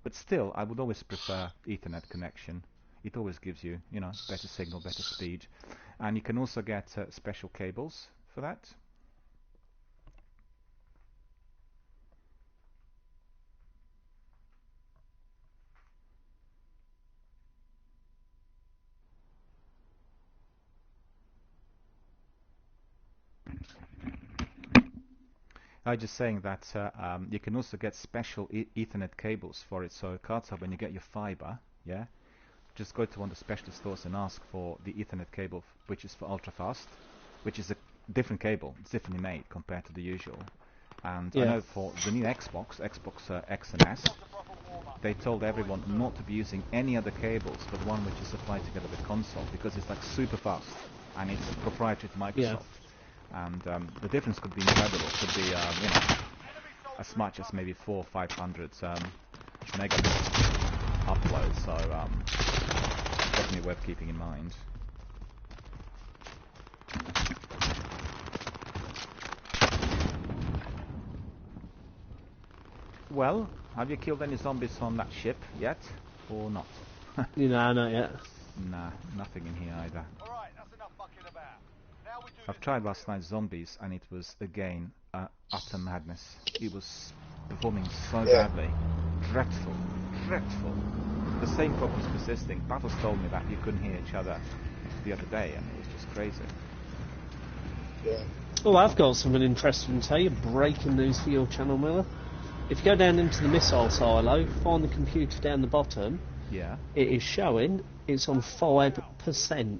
But still, I would always prefer Ethernet connection. It always gives you, better signal, better speed. And you can also get special cables for that. I was just saying that you can also get special Ethernet cables for it. So cards when you get your fiber, just go to one of the specialist stores and ask for the Ethernet cable, which is for ultra fast, which is a different cable. It's differently made compared to the usual. And I know for the new Xbox X and S, they told everyone not to be using any other cables but one which is supplied together with console, because it's like super fast and it's proprietary to Microsoft. Yeah. And the difference could be incredible. It could be, as much as maybe 400 or 500 megabits upload. So definitely worth keeping in mind. Well, have you killed any zombies on that ship yet, or not? Not yet. Nah, nothing in here either. I've tried last night's zombies, and it was again utter madness. It was performing so badly, dreadful. The same problems persisting. Battles told me that you couldn't hear each other the other day, and it was just crazy. Yeah. Oh, I've got something interesting to tell you. Breaking news for your channel, Miller. If you go down into the missile silo, find the computer down the bottom. Yeah. It is showing it's on 5%.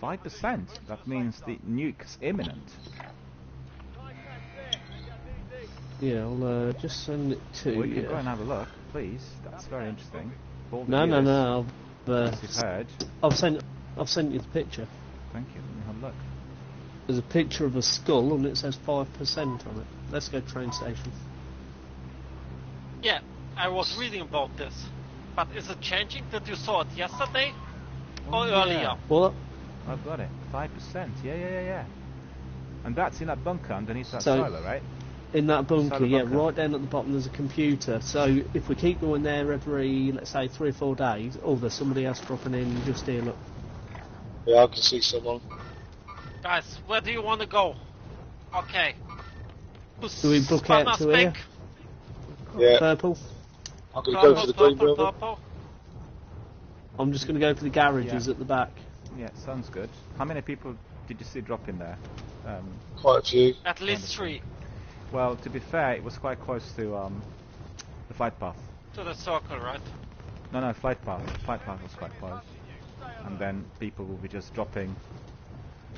5%? That means the nuke's imminent. Yeah, I'll just send it to you. We you. can go and have a look, please. That's very interesting. No. I've sent you the picture. Thank you. Let me have a look. There's a picture of a skull and it says 5% on it. Let's go train station. Yeah, I was reading about this. But is it changing that you saw it yesterday or earlier? What? I've got it. 5%. Yeah. And that's in that bunker underneath that silo, right? In that bunker, yeah, right down at the bottom there's a computer. So if we keep going there every, let's say, 3 or 4 days, there's somebody else dropping in just here, look. Yeah, I can see someone. Guys, where do you want to go? Okay. Do we book out to here? Yeah. Purple? I'm going to go for the green building. Purple. I'm just going to go for the garages at the back. Yeah, sounds good. How many people did you see drop in there? Quite a few. At least 3. Well, to be fair, it was quite close to the flight path. To the circle, right? No, flight path. Flight path was quite close. And then people will be just dropping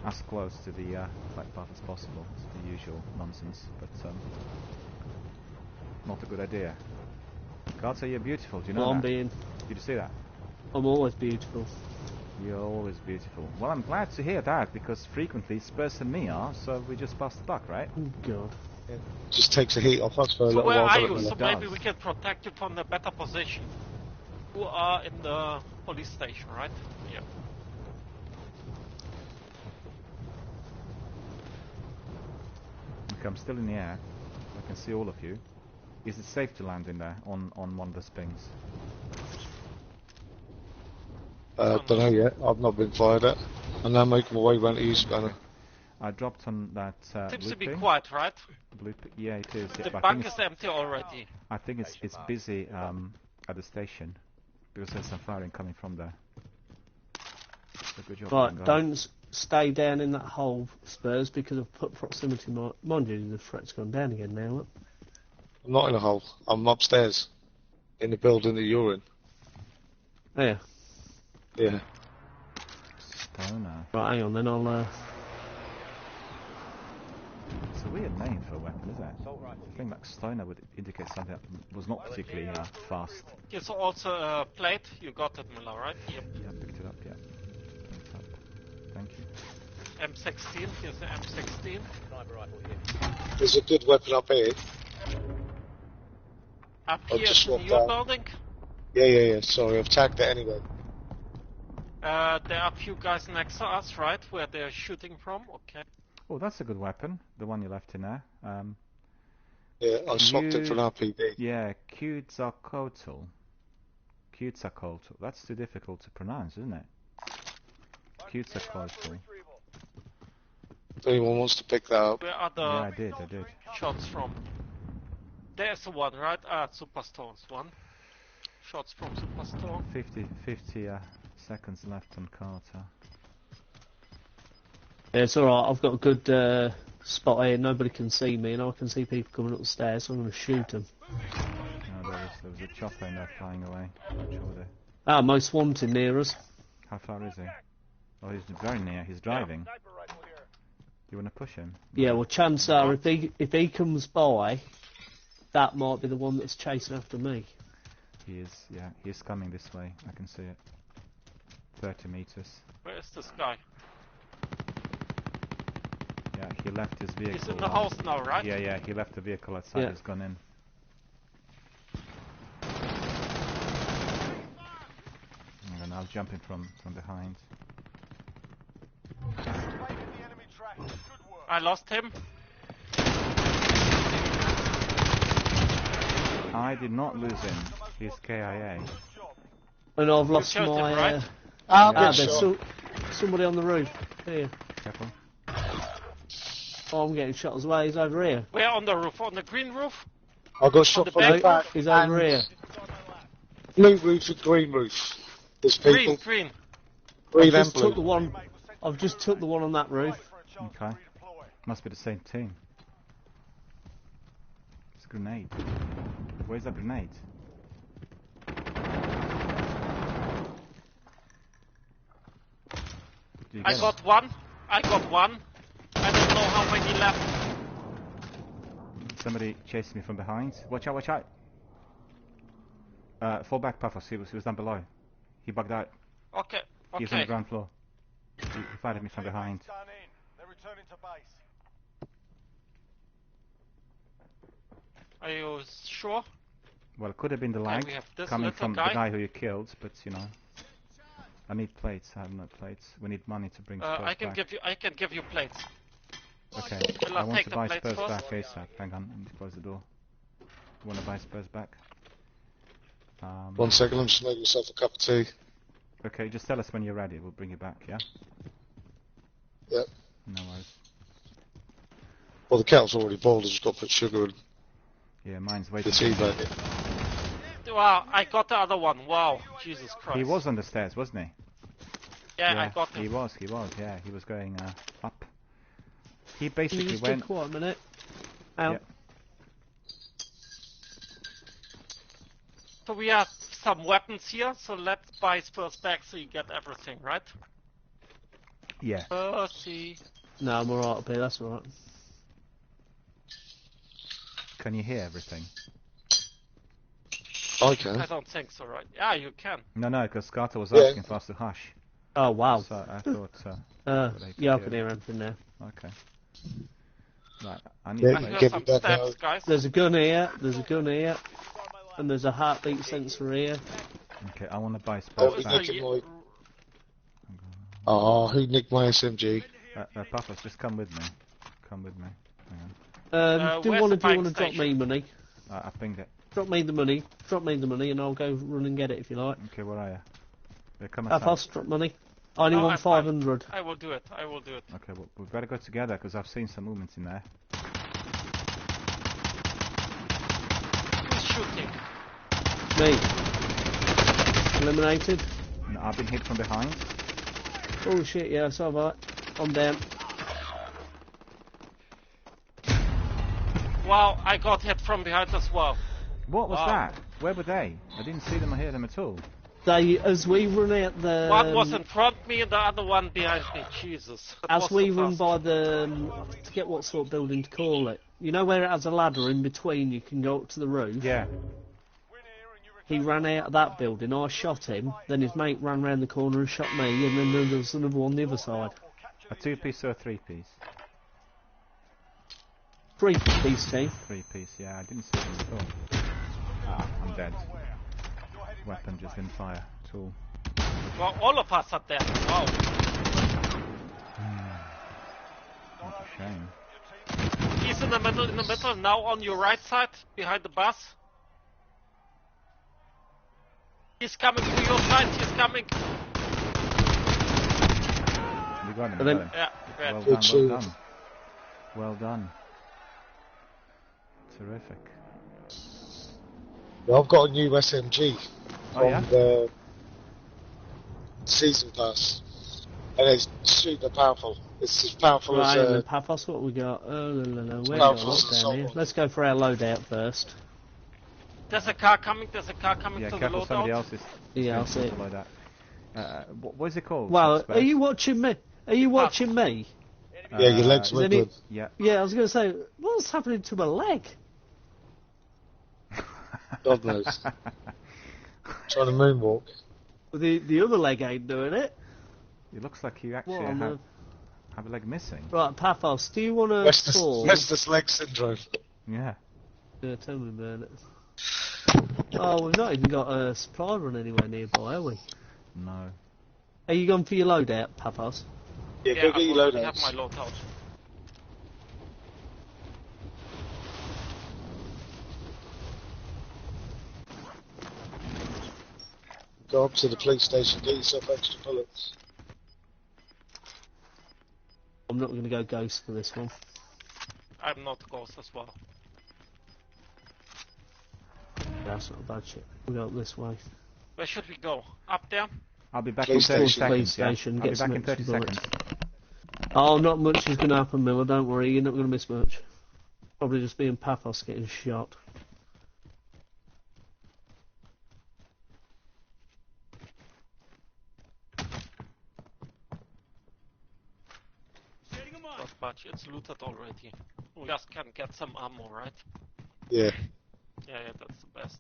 as close to the flight path as possible. It's the usual nonsense, but not a good idea. Carter, you're beautiful. Do you know that? Did you see that? I'm always beautiful. You're always beautiful. Well, I'm glad to hear that, because frequently Spurs and me are, so we just passed the buck, right? Oh, God. Yeah. Just takes the heat off us for a little while. Where are you? So maybe we can protect you from the better position. You are in the police station, right? Yeah. Okay, I'm still in the air. I can see all of you. Is it safe to land in there, on one of the spings? don't know yet. I've not been fired at. I'm now making my way round to East Banner. I dropped on that Seems blue to be ping. quiet, right? Blue yeah, it is. The bank is empty already. I think it's busy at the station, because there's some firing coming from there. So good job. Right, don't stay down in that hole, Spurs, because I've put proximity. Mind you, the threat's gone down again now. Look. I'm not in a hole. I'm upstairs, in the building that you're in. Yeah. Yeah. Stoner. Right, hang on then, I'll... It's a weird name for a weapon, isn't it? I think like Stoner would indicate something that was not particularly fast. Here's also a plate. You got it, Miller, right? Yep. Yeah, I picked it up, yeah. Picked up. Thank you. M16, here's the M16. There's a good weapon up here. Up here in your building? Yeah. Sorry, I've tagged it anyway. There are a few guys next to us, right? Where they're shooting from, okay. Oh, that's a good weapon, the one you left in there. Yeah, I swapped it for an RPD. Yeah, Quetzalcoatl. Quetzalcoatl. That's too difficult to pronounce, isn't it? Quetzalcoatl. If anyone wants to pick that up. Where are the I did. shots from? There's the one, right? Superstone's one. Shots from Superstone. 50 seconds left on Carter. Yeah, it's alright, I've got a good spot here, nobody can see me, and I can see people coming up the stairs, so I'm going to shoot them. No, there was a chopper in there flying away. Ah, most wanted near us. How far is he? Oh, he's very near, he's driving. You want to push him? Yeah, well, chances are, if he comes by, that might be the one that's chasing after me. He is, yeah, he is coming this way, I can see it. 30 meters. Where is this guy? Yeah, he left his vehicle. He's in the house now, right? Yeah, he left the vehicle outside, he's gone in. And I'll jump in from behind. I lost him. I did not lose him. He's KIA. And I've lost him, my... right? There's somebody on the roof. Here. Careful. Oh, I'm getting shot as well. He's over here. Where on the roof? On the green roof? I got shot from the back. He's over here. Blue roof and green roof. There's people. Green. Green and blue. I've just took the one on that roof. Okay. Must be the same team. It's a grenade. Where's that grenade? I got one. I don't know how many left. Somebody chasing me from behind. Watch out. Fall back, Paphos. He was down below. He bugged out. Okay. He's on the ground floor. He fired at me from behind. Are you sure? Well, it could have been the lag coming from the guy who you killed, but you know. I need plates. I have no plates. We need money to bring Spurs I can back. give you plates. Okay. I want to buy Spurs back ASAP. Hang on, I need to close the door. You want to buy Spurs back? 1 second, I'm just making myself a cup of tea. Okay, just tell us when you're ready. We'll bring you back, yeah? Yep. No worries. Well, the kettle's already boiled. I just got to put sugar in. Yeah, mine's waiting. The tea bag. Wow, I got the other one. Wow, Jesus Christ. He was on the stairs, wasn't he? Yeah, I got him. He was, yeah. He was going up. He basically went... Wait a minute. Ow. Yeah. So we have some weapons here, so let's buy Spurs back so you get everything, right? Yeah. See. No, I'm alright up here, that's alright. Can you hear everything? I can. I don't think so, right? Yeah, you can. No, because Carter was asking for us to hush. Oh, wow. So I thought... yeah, I can hear everything now. Okay. Right, I need Yeah, to I hear give some me that steps, now. guys. There's a gun here, and there's a heartbeat sensor here. Okay, I want to buy Don't space be back. nicking my... Oh, who nicked my SMG? Papas, just come with me. Come with me. Do you want to drop me money? I pinged it. Drop me the money, and I'll go run and get it if you like. Okay, where are you? They're coming. Papas, drop money. I only want 500. I will do it. Okay, well, we better go together because I've seen some movements in there. Who's shooting? Me. Eliminated. No, I've been hit from behind. Oh shit, yeah, so have I. I'm down. Wow, I got hit from behind as well. What was that? Where were they? I didn't see them or hear them at all. They, as we run out the... One was in front of me and the other one behind me. Jesus. As we run by the... I forget what sort of building to call it. You know where it has a ladder in between, you can go up to the roof? Yeah. He ran out of that building, I shot him, then his mate ran round the corner and shot me, and then there was another one on the other side. A 2-piece or a 3-piece? 3-piece team. 3-piece, yeah, I didn't see them at all. Ah, I'm dead. Weapon just didn't fire at all. Well, all of us are dead. Wow. What a shame. He's in the middle, now on your right side, behind the bus. He's coming to your side, he's coming. You got him, Yeah, great. Well done, well done. Well done. Terrific. Well, I've got a new SMG from the season pass, and it's super powerful. It's as powerful as Paphos, what we got? Oh, no. Where powerful got as the down here? Let's go for our loadout first. There's a car coming to the careful, loadout. somebody else is... Yeah, I'll see it. Like that. What is it called? Well, are you watching me? Are you watching me? Yeah, your legs were good. Yeah. Yeah, I was going to say, what's happening to my leg? God knows. Trying to moonwalk. The other leg ain't doing it. It looks like you actually have a leg missing. Right, Paphos, do you want to restless leg syndrome. Yeah. Yeah, tell me about it. Oh, we've not even got a supply run anywhere nearby, have we? No. Are you going for your loadout, Paphos? Yeah, go get your loadout. I have my loadout. Go up to the police station, get yourself extra bullets. I'm not going to go ghost for this one. I'm not ghost as well. That's not a bad shit. We go up this way. Where should we go? Up there? I'll be back in 30 seconds. Police station, I'll be get back some in 30 extra seconds. bullets. Oh, not much is going to happen, Miller, don't worry, you're not going to miss much. Probably just being Paphos getting shot. Not much, it's looted already. We just can get some ammo, right? Yeah. Yeah, that's the best.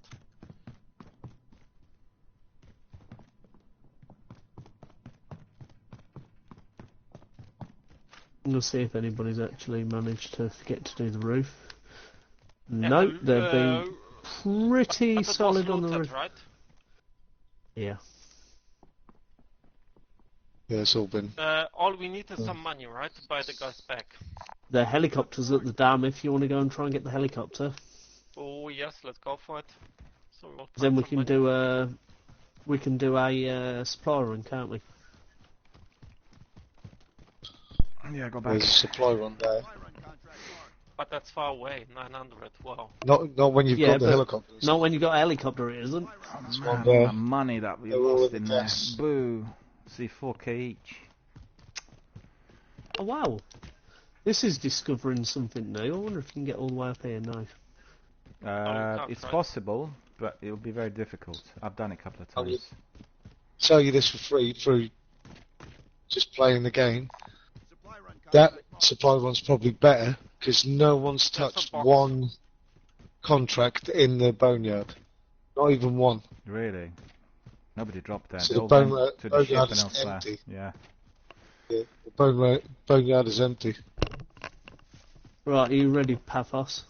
We'll see if anybody's actually managed to get to do the roof. Nope, they've been pretty solid on the roof. Right? Yeah. Yeah, it's all been... all we need is some money, right? To buy the guys back. The helicopter's at the dam if you want to go and try and get the helicopter. Oh yes, let's go for it. So then we can do a... We can do a supply run, can't we? Yeah, go back. There's a supply run there. But that's far away, 900, wow. Not when you've got the helicopters. Not when you've got a helicopter, it isn't. The money that we lost in there. Boo. See, 4k each. Oh wow. This is discovering something new. I wonder if you can get all the way up here now. It's possible, but it will be very difficult. I've done it a couple of times. I'll tell you this for free through just playing the game, that supply run's probably better because no one's touched one contract in the boneyard. Not even one. Really? Nobody dropped that. So They the all went to the ship boneyard and is elsewhere. empty. Yeah. Yeah, the boneyard is empty. Right, are you ready, Paphos?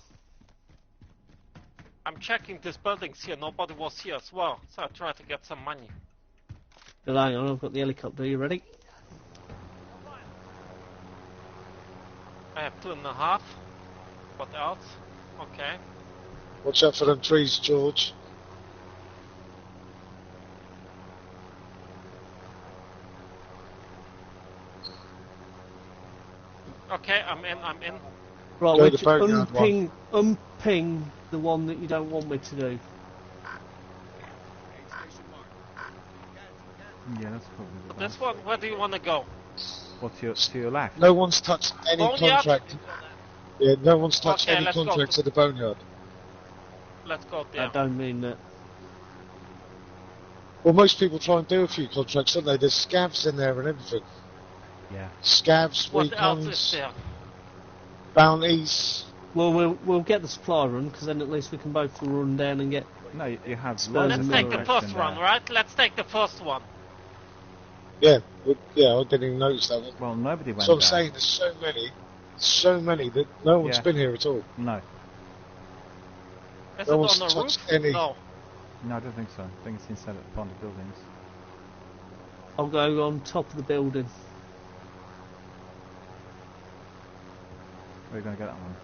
I'm checking these buildings here. Nobody was here as well, so I try to get some money. Well, hang on, I've got the helicopter. Are you ready? I have 2.5. What else? Okay. Watch out for them trees, George. Okay, I'm in. Right, Go which to boneyard unping the one that you don't want me to do. Yeah, that's probably the This best. one, where do you want to go? What's to your left? No one's touched any Boneyard? contract. Yeah, no one's touched Okay, any let's go contracts to- at the boneyard. Let's go I there. don't mean that. Well, most people try and do a few contracts, don't they? There's scavs in there and everything. Yeah. Scavs, What else is recons, there? bounties. Well, we'll get the supply run, because then at least we can both run down and get... No, you have Spurs loads Let's of and take the Miller first contracts in one, there. right? Let's take the first one. Yeah, yeah, I didn't even notice that one. Well, nobody went So I'm there. saying there's so many that no one's Yeah. been here at all. No. Is No it one's on the roof? touched any. No. No, I don't think so. I think it's inside upon the buildings. I'll go on top of the building. Where are you going to get that one?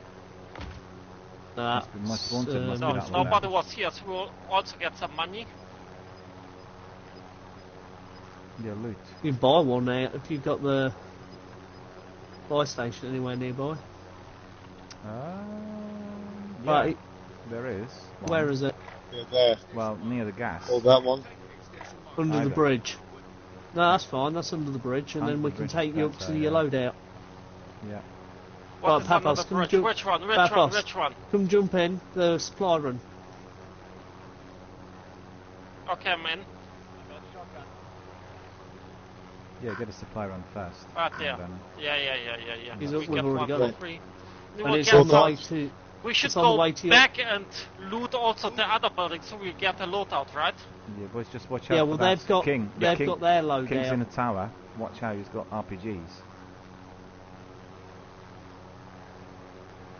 That's, Must wanted, must be No, that one. nobody was here, so we'll also get some money. Yeah, loot. you can buy one now if you've got the buy station anywhere nearby. Yeah, Right, there is. one. where is it? Yeah, there. Well, near the gas. Or that one. Under the Either. bridge. No, that's fine, that's under the bridge, and Under then the we can bridge, take you up that's to right, your yeah. loadout. Yeah. What Right, is under Paphos, the come bridge? jump- Which one? Which Paphos. one? Which one? Come jump in, the supply run. Okay, I'm in. Yeah, get a supply run first. Right and there. then- Yeah. He's we up, we've get already got one, it. 3. We And will it's get on the some. way to... We should it's on the go way to your- back and loot also the other buildings so we get a loadout, right? Yeah, boys, just watch out Yeah, for well that. they've got King. they've King, got their King's in loadout. a tower. Watch out, he's got RPGs.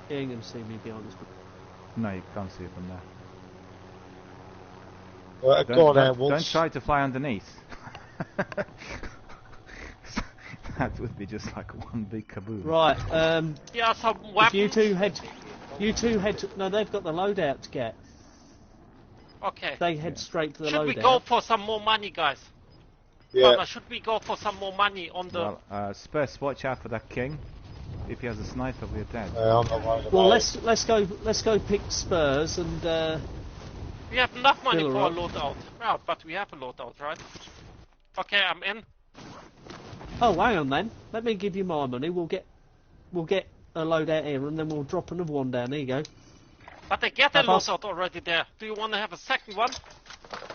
You ain't gonna see me behind this. No, you can't see it from there. Right, go on, Don't Airwolves. try to fly underneath. That would be just like one big kaboom. Right, Yeah, some if weapons. you two head to, no, they've got the loadout to get. Okay. They head straight to the Should loadout. we go for some more money, guys? Yeah. Father, should we go for some more money on the... Well, Spurs, watch out for that king. If he has a sniper, we're dead. I'm not worried about Well, it. let's go pick Spurs and We have enough money Still for a right. loadout. Yeah, but we have a loadout, right? Okay, I'm in. oh, hang on then. Let me give you my money. We'll get a loadout here and then we'll drop another one down. There you go. But I get a Paphos? loadout already there. Do you want to have a second one?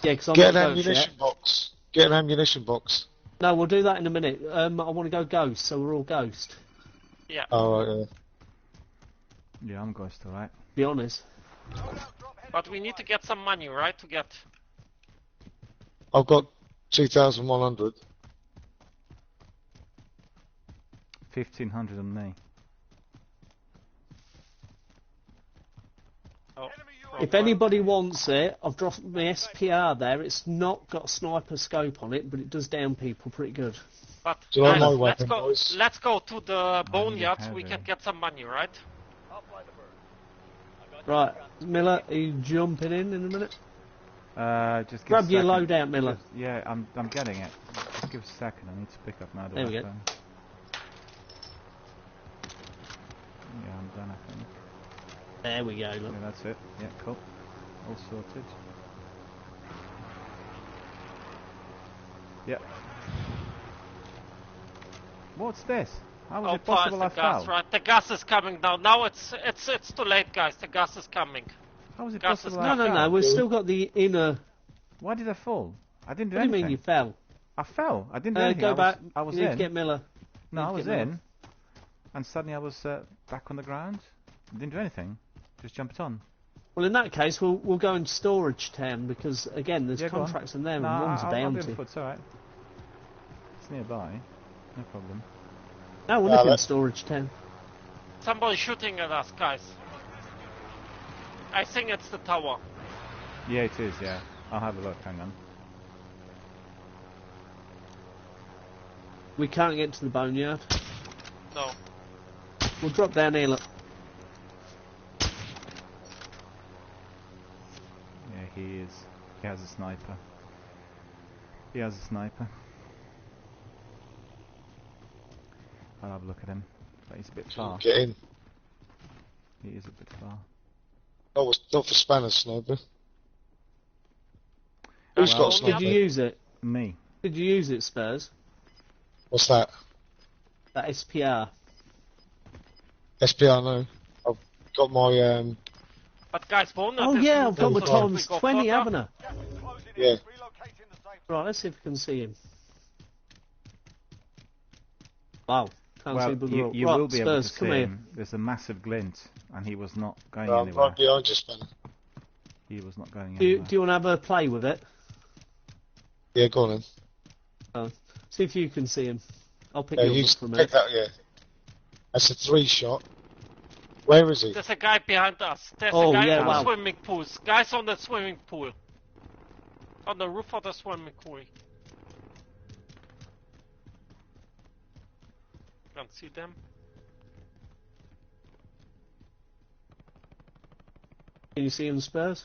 Yeah, because I'm Get an not ghost ammunition yet. box. Get an ammunition box. No, we'll do that in a minute. I want to go ghost, so we're all ghost. Yeah. Oh, right, yeah. Yeah, I'm ghost, alright. Be honest. But we need to get some money, right? To get... I've got 2,100. 1,500 on me. Oh, If anybody wants it, I've dropped my SPR there. It's not got a sniper scope on it, but it does down people pretty good. But Do you like guys, my weapon, boys? let's go to the boneyard so have we it. can get some money, right? Right, Miller, are you jumping in a minute? Just give Grab a your second. loadout, Miller. Yeah, I'm getting it. Just give us a second, I need to pick up my other There we go. weapon. Yeah, I'm done, I think. There we go, look. Yeah, that's it. Yeah, cool. All sorted. Yep. What's this? How was Oh, it possible I the gas, fell? right? The gas is coming now. Now it's too late, guys. The gas is coming. How was it Gas is possible No, I no, fell? no, we've still got the inner... Why did I fall? I didn't do What do you anything. mean you fell? I fell. I didn't do anything. Go back. I was you need in. to get Miller. No, I was in. And suddenly I was back on the ground. Didn't do anything. Just jumped on. Well, in that case, we'll go into Storage Town because again, there's contracts in there and one's a bounty. I'll do it, it's alright. It's nearby. No problem. No, we're looking at Storage Town. Somebody shooting at us, guys. I think it's the tower. Yeah, it is. Yeah, I'll have a look. Hang on. We can't get to the boneyard. No. We'll drop down here. Look. Yeah, he is. He has a sniper. He has a sniper. I'll have a look at him. But he's a bit far. Get in. He is a bit far. Not for Spanner sniper. Who's got a sniper? Did you use it? Me. Did you use it, Spurs? What's that? That SPR. SPR, no. I've got my But guys, oh yeah, I've got my Tom's 20, haven't I? Yeah. Right, let's see if we can see him. Wow. Can't see you right, will be able to come see here. him. There's a massive glint, and he was not going I'm anywhere. right behind you, Spanner. He was not going Do anywhere. you want to have a play with it? Yeah, go on then. See if you can see him. I'll pick Yeah, you you up for a minute. that, yeah. That's a 3-shot. Where is he? There's a guy behind us. There's a guy on the wow. swimming pools. Guys on the swimming pool. On the roof of the swimming pool. Can't see them. Can you see him, Spurs?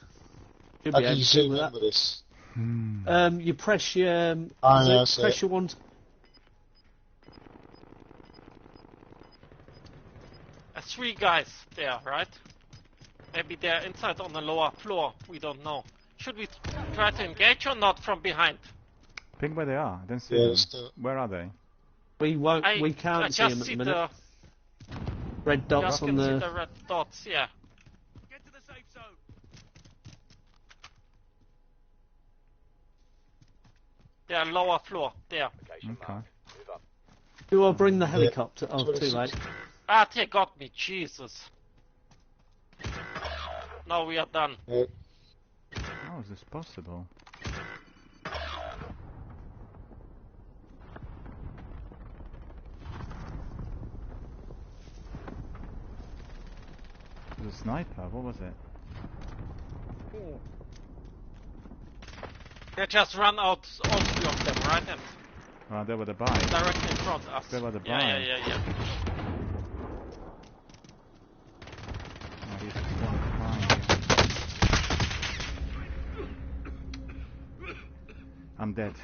Should How be can able you to see zoom with in that. with this? You press your press your one. There's 3 guys there, right? Maybe they're inside on the lower floor. We don't know. Should we try to engage or not from behind? Ping where they are. I don't see them. Where are they? We won't. We can't see him at the minute. Red dots on the. See the red dots. Yeah. Get to the safe zone. They're lower floor. There. Okay. Do I bring the helicopter? Oh, too late. Ah, they got me. Jesus. Now we are done. Yeah. How is this possible? It was a sniper. What was it? They just run out all 3 of them, right? And Oh, they were the buy. directly in front of us. They were the buy. Yeah. Oh, he's one behind you. I'm dead.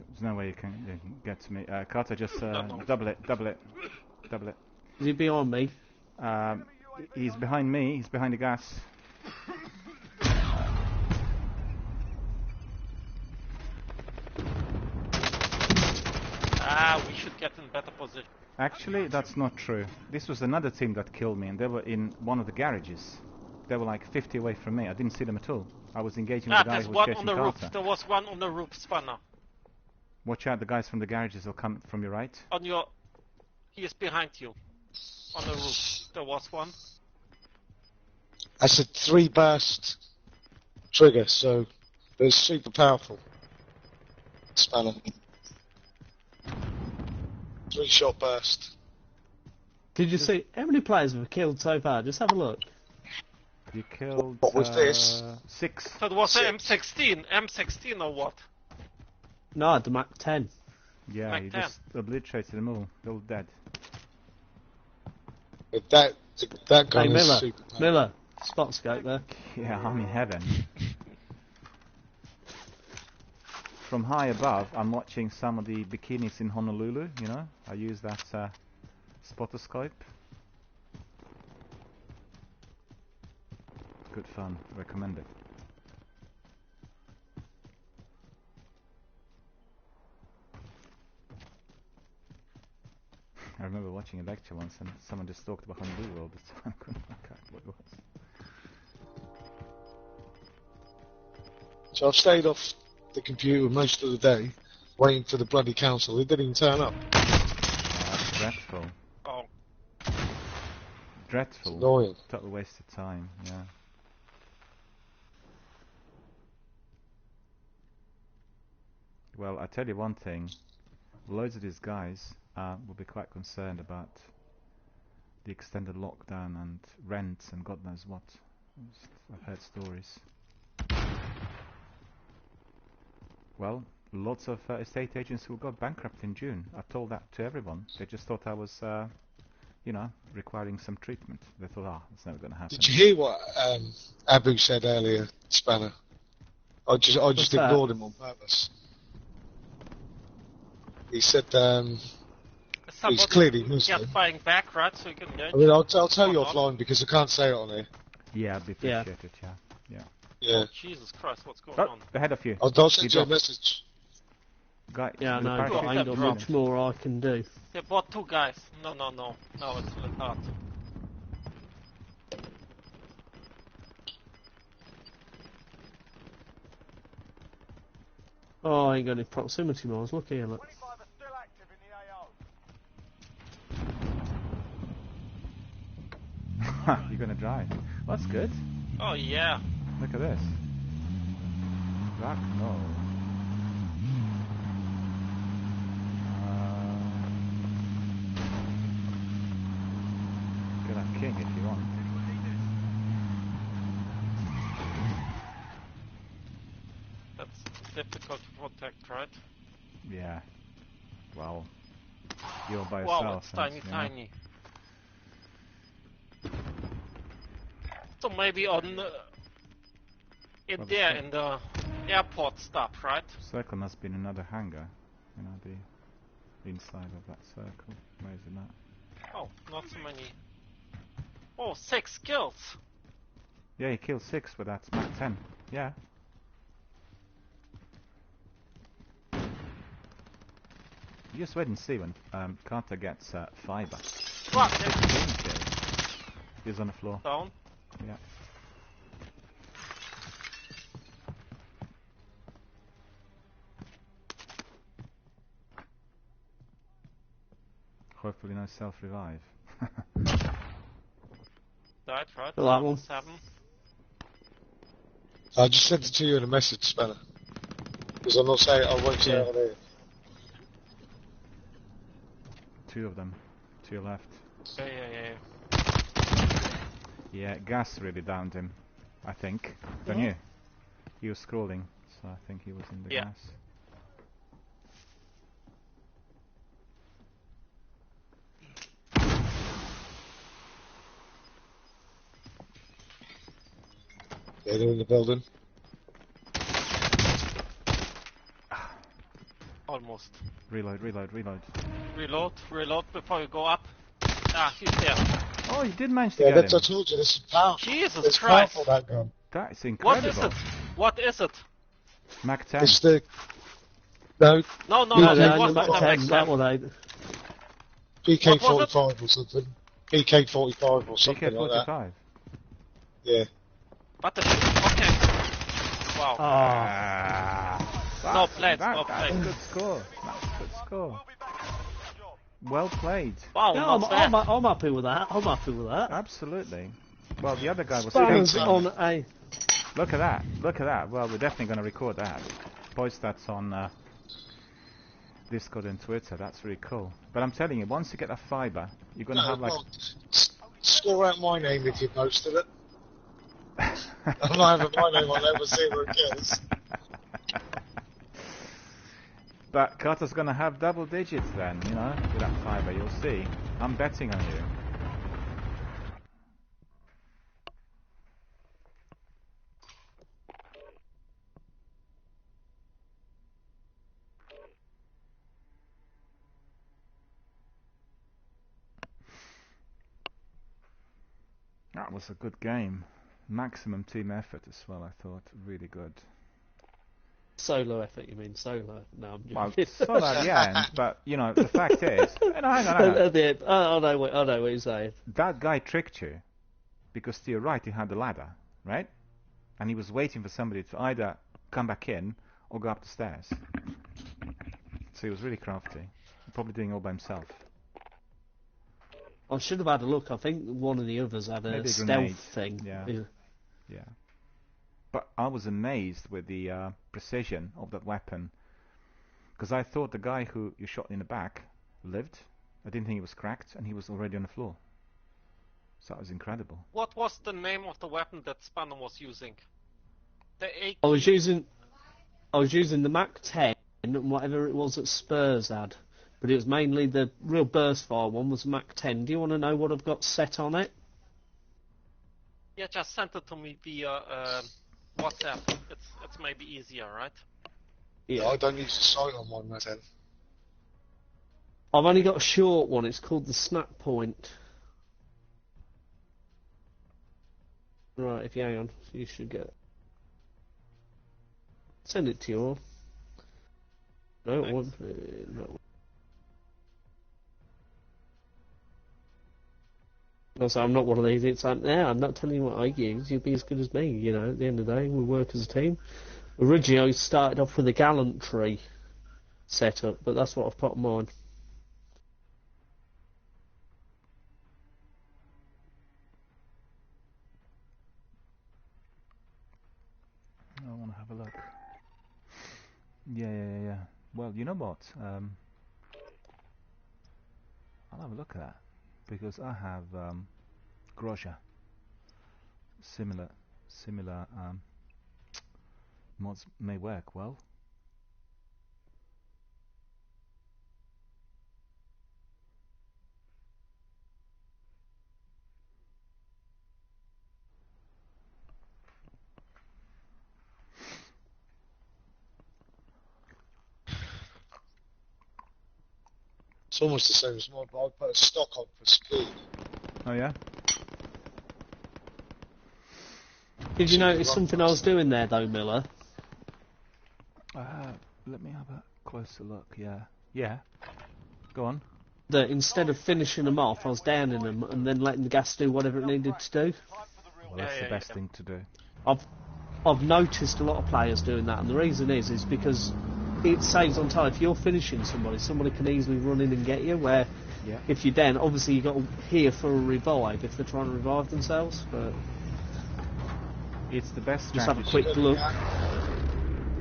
There's no way you can get to me. Carter, just double it. Is he beyond me? He's behind me. He's behind the gas. We should get in better position. Actually, that's not true. This was another team that killed me, and they were in one of the garages. They were like 50 away from me. I didn't see them at all. I was engaging with the guy who was chasing Carter. There was one on the roof, Spanner. Watch out, the guys from the garages will come from your right. On your... He is behind you. On the roof. There was one. That's a 3-burst trigger, so it's super powerful. Spanner. 3-shot burst. Did you see how many players have we killed so far? Just have a look. You killed. What was this? 6. So it was an M16. M16 or what? No, the Mac 10. Yeah, Mac you 10. just obliterated them all. They're all dead. That gun Hey, is Miller. super powerful. Miller. Spot scope there. Yeah, I'm in heaven. From high above, I'm watching some of the bikinis in Honolulu, you know? I use that spotter scope. Good fun. Recommend it. I remember watching a lecture once and someone just talked about Honolulu all the time. I couldn't work out what it was. So I've stayed off the computer most of the day, waiting for the bloody council. They didn't even turn up. That's dreadful. Oh. Dreadful. It's annoying. Total waste of time, yeah. Well, I tell you one thing. Loads of these guys will be quite concerned about the extended lockdown and rents and God knows what. I've heard stories. Well, lots of estate agents who got bankrupt in June. I told that to everyone. They just thought I was, you know, requiring some treatment. They thought, it's never going to happen. Did you hear what Abu said earlier, Spanner? I just ignored him on purpose. He said he's clearly Muslim. Just buying back, right? So you can I mean, I'll tell you offline because I can't say it on here. Yeah, I'd be appreciated, yeah. Yeah. Oh, Jesus Christ, what's going on? Ahead of you. I'll send you a message. Guy, yeah, no, I ain't got much more I can do. They bought 2 guys. No, it's really hard. Oh, I ain't got any proximity mines. Look here, look. 25 are still active in the AO. You're going to drive. That's good. Oh, yeah. Look at this. Rock and roll. Get that king if you want. That's difficult to protect, right? Yeah. Well, you're by Wow, yourself. it's tiny. So maybe on in the airport stop, right? Circle must be in another hangar. You know, the inside of that circle. Where is it at? Oh, not so many. Oh, 6 kills. Yeah, he killed 6 with that Mac 10. Yeah. You just wait and see when Carter gets fiber. What? 15 kills. He's on the floor. Down. Yeah. Hopefully no self-revive. Died, right? That one. 7. I just sent it to you in a message, Spanner. Because I won't say it on here. 2 of them. To your left. Yeah. Yeah, gas really downed him. I think. Don't you? He was scrolling, so I think he was in the gas. Yeah, they're in the building. Almost. Reload. Reload before you go up. Ah, he's there. Oh, you did manage to get him. I told you, this is powerful. Jesus it's Christ. Powerful, that gun. That's incredible. What is it? Mac 10. It's the... No. No, that was Mac 10, that one ain't. PK-45 or something. PK-45 or something like that. PK-45? Yeah. What the... Okay. Wow. No plates. Good score. That's a good score. Well played. Wow, yeah, I'm happy with that. Absolutely. Well, the other guy was on a... Look at that. Well, we're definitely going to record that. Post that on Discord and Twitter. That's really cool. But I'm telling you, once you get that fiber, you're going to have like... Score out my name if you posted it. I'm not having my name on there, but 0 kills. But Carter's going to have double digits then, you know, with that fiber. You'll see. I'm betting on you. That was a good game. Maximum team effort as well, I thought. Really good. Solo effort, you mean? Solo? No, I'm well, solo at the end, but, you know, the fact is... No, hang on. At the end, I know what you're saying. That guy tricked you, because to your right he had the ladder, right? And he was waiting for somebody to either come back in, or go up the stairs. So he was really crafty. Probably doing it all by himself. I should have had a look. I think one of the others had a Maybe a stealth grenade. thing. Yeah. But I was amazed with the precision of that weapon. Because I thought the guy who you shot in the back lived. I didn't think he was cracked, and he was already on the floor. So that was incredible. What was the name of the weapon that Spanner was using? The AK? I was using the Mac 10 and whatever it was that Spurs had, but it was mainly the real burst fire one was Mac 10. Do you want to know what I've got set on it? Yeah, just send it to me via WhatsApp. It's maybe easier, right? Yeah, I don't use the sight on one Mac 10. I've only got a short one. It's called the Snap Point. Right, if you hang on, you should get it. Send it to you all. No, Thanks. one. No. Also, I'm not one of these. It's like, yeah, I'm not telling you what I use. You'll be as good as me. You know, at the end of the day, we work as a team. Originally, I started off with a gallantry setup, but that's what I've put on mine. I want to have a look. Yeah. Well, you know what? I'll have a look at that because I have Grosja. Similar mods may work well. It's almost the same as mine, but I put a stock on for speed. Oh yeah. Did you notice something I was doing there, though, Miller? Let me have a closer look. Yeah. Go on. That instead of finishing them off, I was downing them and then letting the gas do whatever it needed to do. Well, that's the best thing to do. I've noticed a lot of players doing that, and the reason is because it saves on time. If you're finishing somebody can easily run in and get you, where if you're down, obviously you've got to hear for a revive if they're trying to revive themselves, but it's the best just strategy. have a quick look.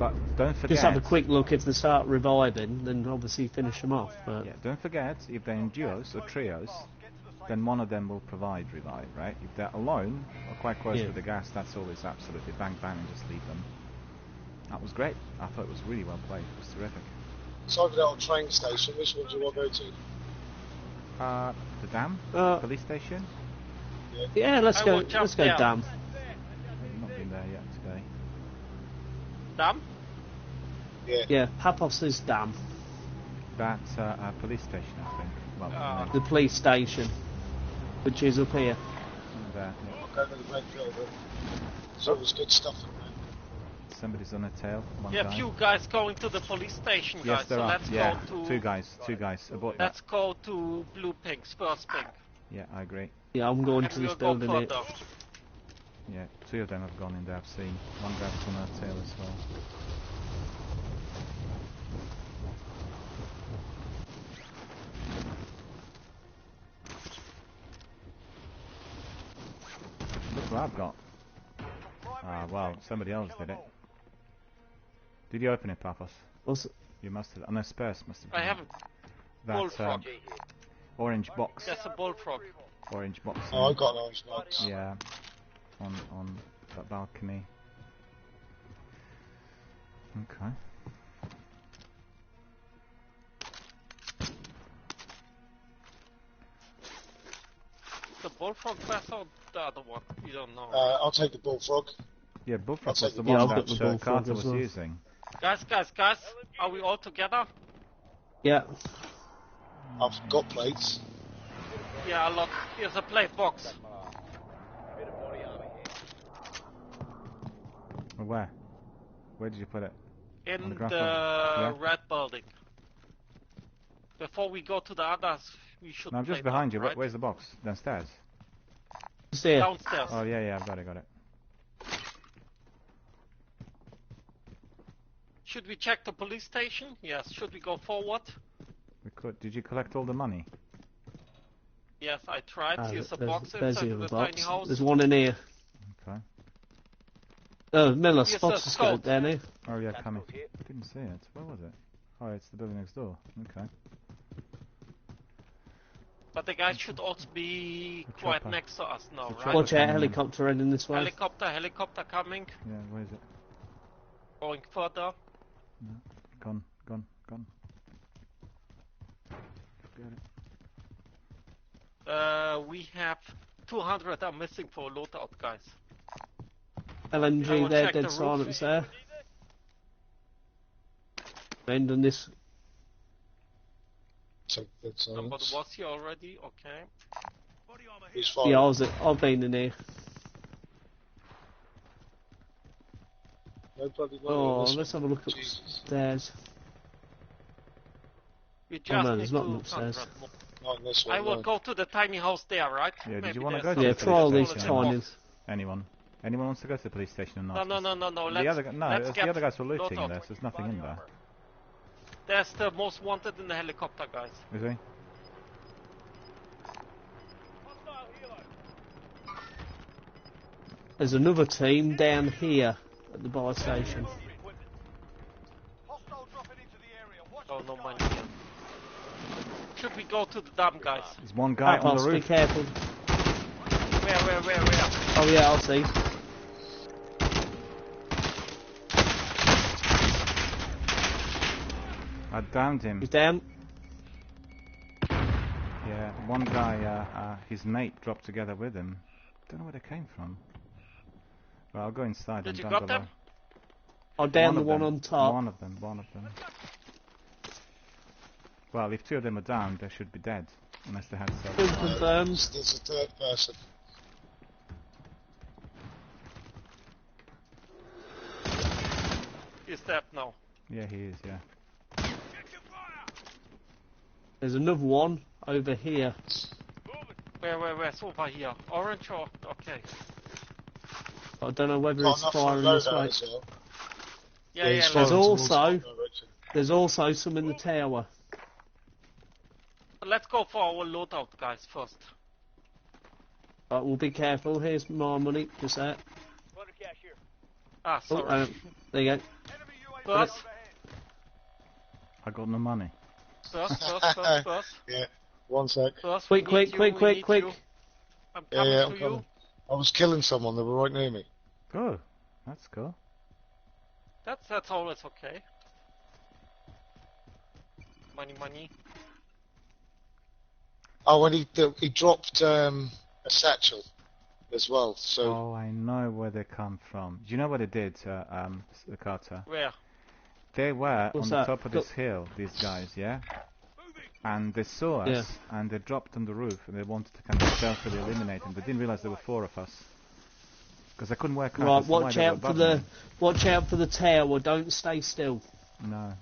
But don't forget... Just have a quick look. If they start reviving, then obviously finish them off. But yeah, don't forget, if they're in duos or trios, then one of them will provide revive, right? If they're alone or quite close to the gas, that's always absolutely bang and just leave them. That was great. I thought it was really well played. It was terrific. So I've got a train station. Which one do you want to go to? The dam? Police station? Yeah, let's go dam. I've not been there yet today. Dam? Yeah, Papos's dam. That's a police station, I think. Well, the police station, which is up here. There, I'll go to the red building. So there's good stuff in there. Somebody's on a tail. One Yeah, guy. few guys going to the police station, guys. Yes, there so are. let's Yeah, go to... two guys. Abort that. Let's go to Blue Pink's first pink. Yeah, I agree. Yeah, I'm going And to this we'll building go here. further. Yeah, two of them have gone in there, I've seen. One guy's on a tail as well. Look what I've got. Well, somebody else did it. Did you open it, Papos? What's it? You must have. Oh, no, Spurs must have. I haven't. That Bullfrog. orange box. That's a bullfrog. Orange box. Oh, I got an orange box. Yeah, on that balcony. Okay. The bullfrog best or the other one? You don't know. I'll take the bullfrog. Yeah, Bullfrog I'll was the take one I've got the that Bullfrog Carter as was well. using. Guys, are we all together? Yeah. I've got plates. Yeah, look, here's a plate box. Where? Where did you put it? In On the the ground floor? Yeah. red building. Before we go to the others, we should No, I'm just play behind that, you. right? Where's the box? Downstairs? It's here. Downstairs. Oh, yeah, I've got it. Should we check the police station? Yes. Should we go forward? We could. Did you collect all the money? Yes, I tried. Here's a box there's inside the the other tiny box. house. There's one in here. Okay. Miller, Here's spot a a scope scout. down here. Oh yeah, coming. Didn't see it. Where was it? Oh, it's the building next door. Okay. But the guy should also be The quite chopper. next to us now, The right? chopper. Watch out, coming in. helicopter heading this way. Helicopter coming. Yeah, where is it? Going further. No. Gone. Get it. We have 200 are missing for a loadout, guys. I LMG will there, check the dead roof. silence there. End on this. Take that Somebody silence. was here already, okay. Who's firing? Yeah, I've been in here. No bloody money Oh, on this let's one. have a look Jesus. upstairs. We just no, need there's nothing 200 upstairs. more. Not in this one. I will no. go to the tiny house there, right? Yeah, did Maybe you wanna there's go to Yeah, the some try all police these station? tinies. Anyone? Anyone wants to go to the police station or not? No. The Let's, other, no, let's the get other guys were looting loadout. this. There's nothing in there. There's the most wanted in the helicopter, guys. Is he? There's another team down here at the buy station. Oh, no money here. Should we go to the dam, guys? There's one guy on the Be roof. careful. Where? Oh yeah, I'll see. I downed him. He's down. Yeah, one guy, his mate dropped together with him. Don't know where they came from. Well, I'll go inside Did and you down got below. them? Oh, down the of one them. on top. One of them. Well, if two of them are down, they should be dead. Unless they had Kill self. confirmed. There's a third person. He's dead now. Yeah, he is, yeah. There's another one over here. Where? It's over here. Orange or... Okay. I don't know whether Got it's enough for a firing this loadout way. as well. Yeah, he's let's There's firing towards also- that direction. There's also some in the tower. Let's go for our loadout, guys, first. But we'll be careful. Here's my money. Just that. Ah, Oh, sorry. there you go. First. I got no money. First. Yeah, 1 sec. First, Quick, we need quick. you. I'm Yeah, coming yeah, to I'm you. coming. I was killing someone, they were right near me. Oh, that's cool. That's always okay. Money. Oh, and he dropped a satchel as well, so... Oh, I know where they come from. Do you know what they did, Carter? Where? They were What's on the that? top of this hill, these guys, yeah? And they saw us, Yeah. and they dropped on the roof, and they wanted to kind of stealthily eliminate them. They didn't realise there were 4 of us. Because I couldn't work out Right, as to why watch they were out for above the me. watch out for the tower. Don't stay still. No.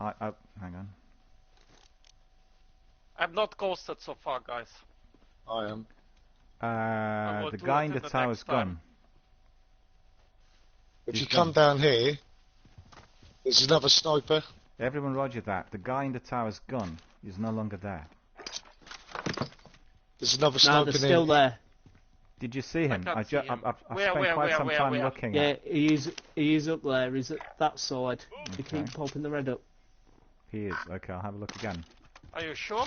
Hang on. I'm not ghosted so far, guys. I am. will The do guy it in the in the tower's next time. gone. If He's you come down here, there's another sniper. Everyone roger that. The guy in the tower's gone. He's no longer there. There's another No, sniper they're still near. there. Did you see him? can't I see him. I've Where, spent quite some time where? looking Yeah, at. he is up there. He's at that side. You Okay. keep popping the red up. He is. Okay, I'll have a look again. Are you sure?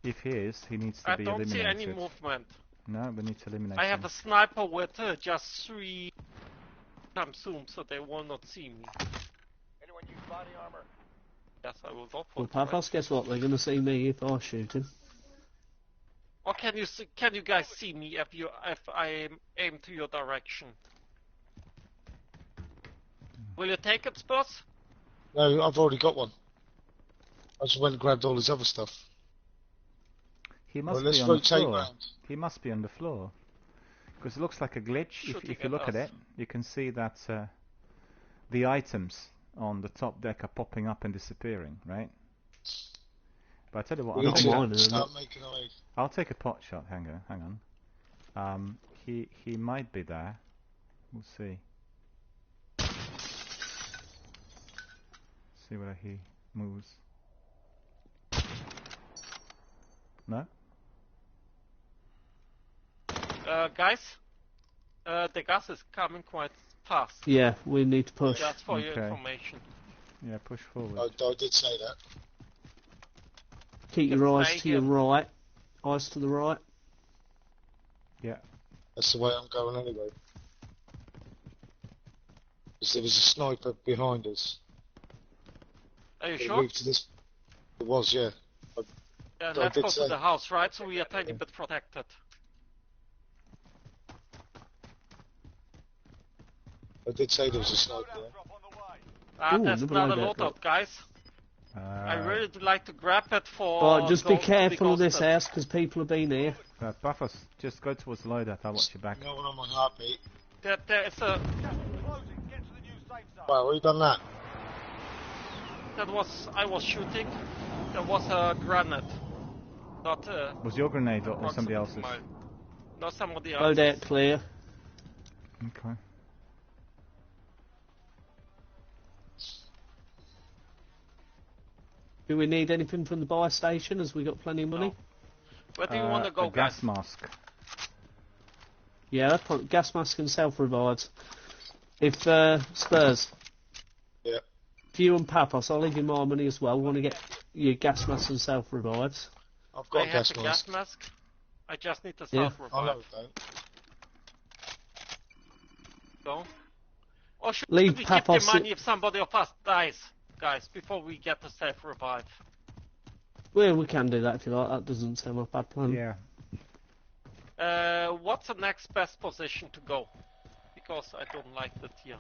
If he is, he needs to I be don't see eliminated. any movement. No, we need to eliminate I have him. a sniper with just 3 times zoom, so they will not see me. Anyone use body armor? Yes, I will go for Well, it. Pathos, guess what? They're going to see me if I shoot him. Or can you guys see me if I aim to your direction? Will you take it, Spurs? No, I've already got one. I just went and grabbed all his other stuff. He must Well, let's be on the rotate floor. round. He must be on the floor. Because it looks like a glitch. Shooting If you at look at us. it, you can see that the items on the top deck are popping up and disappearing, right? But I tell you what, We need Not mine, to isn't start making our way. I'll take a pot shot. Hang on. He might be there. We'll see. See where he moves. No? Guys, the gas is coming quite fast. Yeah, we need to push. Just for your information. Yeah, push forward. I did say that. Keep your eyes to your right. Eyes to the right. Yeah. That's the way I'm going anyway. Because there was a sniper behind us. Are you sure? To this... It was, yeah. Yeah, let's go to the house, right? So we are tiny bit protected. I did say there was a sniper there. Ooh, there's another loadout, guys. I really would like to grab it for... Right, just be careful of this house, because people have been here. Buffers, just go towards the loadout, I'll watch your back. No one on my heartbeat. There is a... Wow, we done that? That was... I was shooting. There was a grenade. Not was your grenade or somebody else's? No, somebody else's. Loadout clear. Okay. Do we need anything from the buy station, as we got plenty of money? No. Where do you want to go, a gas mask. Yeah, gas mask and self-revives. If, Spurs. Yeah. If you and Papos, I'll leave you my money as well. Want to get your gas mask and self-revives? I've got a gas mask. I just need the self-revive. I know, don't. Go. Or should Leave we Papos keep the money if somebody of us dies, guys, before we get the self-revive? Well, we can do that if you like. That doesn't sound like a bad plan. Yeah. What's the next best position to go? Because I don't like that here.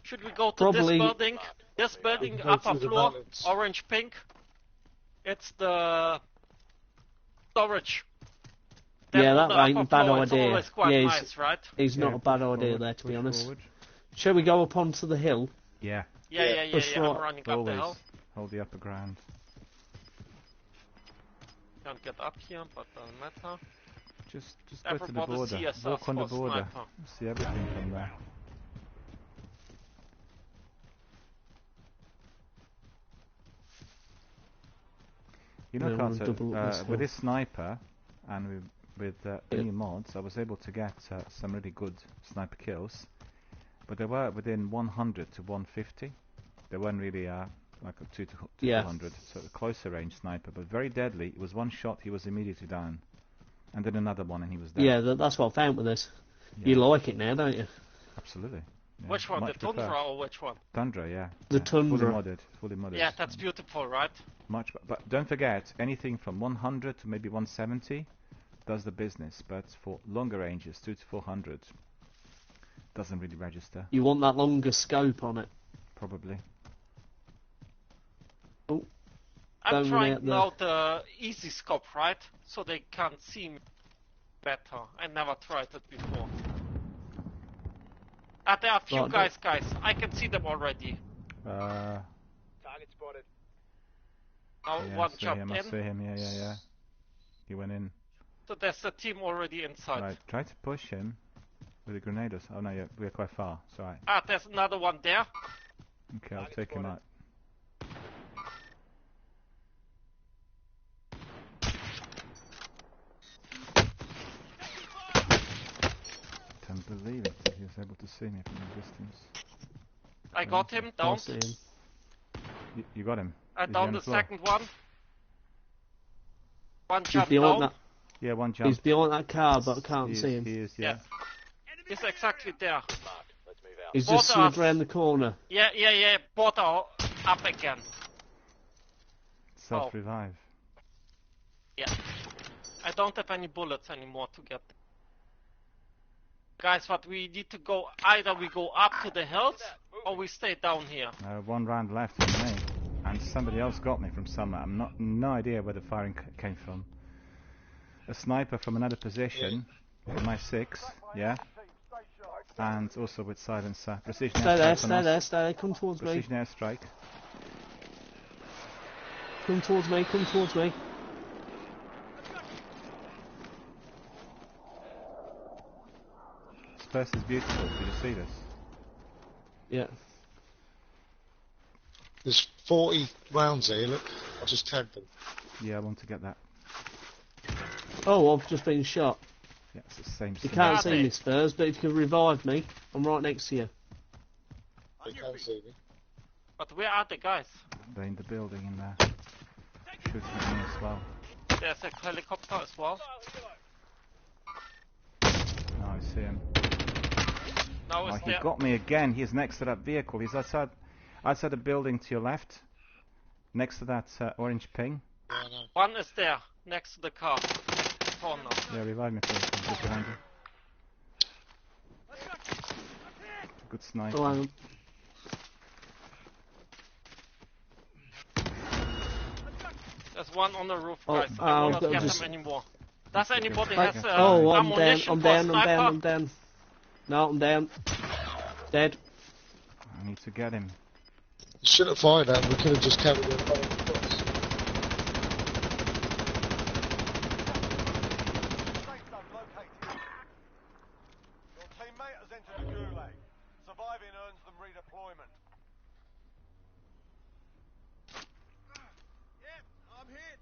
Should we go to Probably this building? This building, upper floor, orange pink. It's the storage. Yeah, that ain't a bad idea. It's quite nice, right? It's not a bad idea there, to be honest. Forward. Shall we go up onto the hill? Yeah. Yeah. I'm running up the hill. Hold the upper ground. Can't get up here, but doesn't matter. Just go to the border. Walk on the border. See everything from there. You know, Carter, with this sniper and with new mods, I was able to get some really good sniper kills, but they were within 100 to 150. They weren't really like a 2 to 200, so a closer range sniper, but very deadly. It was one shot, he was immediately down, and then another one, and he was dead. Yeah, that's what I found with this. Yeah. You like it now, don't you? Absolutely. Yeah. Which one, the Tundra or which one? Tundra, yeah. The Tundra. Fully modded. Yeah, that's beautiful, right? But don't forget, anything from 100 to maybe 170 does the business, but for longer ranges, 2 to 400, doesn't really register. You want that longer scope on it? Probably. Oh. I'm trying now the easy scope, right? So they can't see me better. I never tried it before. There are a few guys. I can see them already. Target spotted. Oh, yeah, one jumped in. I see him, yeah. He went in. So there's a team already inside. Right, try to push him with the grenades. Oh no, yeah, we're quite far, it's alright. There's another one there. Okay, I'll take him out. Can't believe it, he was able to see me from a distance. I got him, down. You got him? I downed the second one. One jump down. Yeah, one jump. He's behind that car, but I can't see him. He is, yeah. He's exactly there. He's just slid around the corner. Yeah. Border up again. Self-revive. Yeah. I don't have any bullets anymore to get. Guys, what we need to go, either we go up to the hills, or we stay down here. One round left for me, and somebody else got me from somewhere. No idea where the firing came from. A sniper from another position, with my 6, yeah, and also with silencer. Precision airstrike. Stay there, come towards me. Precision airstrike. Come towards me. This place is beautiful, did you see this? Yeah. There's 40 rounds here, look. I just tagged them. Yeah, I want to get that. Oh, I've just been shot. Yeah, it's the same. You can't see me, Spurs, but if you can revive me, I'm right next to you. They can't see me. But where are the guys? They're in the building in there. Shooting at me as well. There's a helicopter as well. No, I see him. Now Oh, is he there... got me again. He's next to that vehicle. He's outside the building to your left. Next to that orange ping. Yeah, I know. One is there, next to the car. Corner. Yeah, revive me please. I'm just behind you. Good sniper. Oh, hang on. There's one on the roof, Oh, guys. I will not get just- him anymore. Does anybody Right. has Oh, I'm down, ammunition I'm for a down, I'm sniper? down, I'm down. No, I'm down. Dead. I need to get him. You should have fired that. We could have just carried it on. Safe zone located. Your teammate has entered the gulag. Surviving earns them redeployment. Yeah, I'm hit.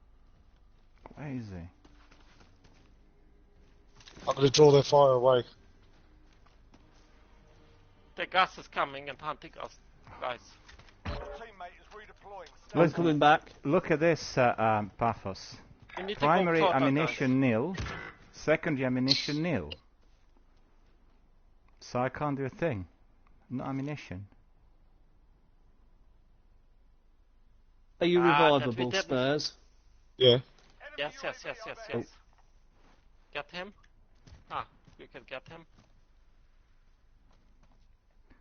Crazy. I'm going to draw their fire away. The gas is coming and hunting us, guys. Your teammate is redeploying. I'm coming back. Look at this, Paphos. We need Primary to go further, ammunition nil. Secondary ammunition nil. So I can't do a thing. No ammunition. Are you that we revivable, didn't- Spurs? Yeah. Yes, yes, yes, yes, yes. Get him. Ah, you can get him.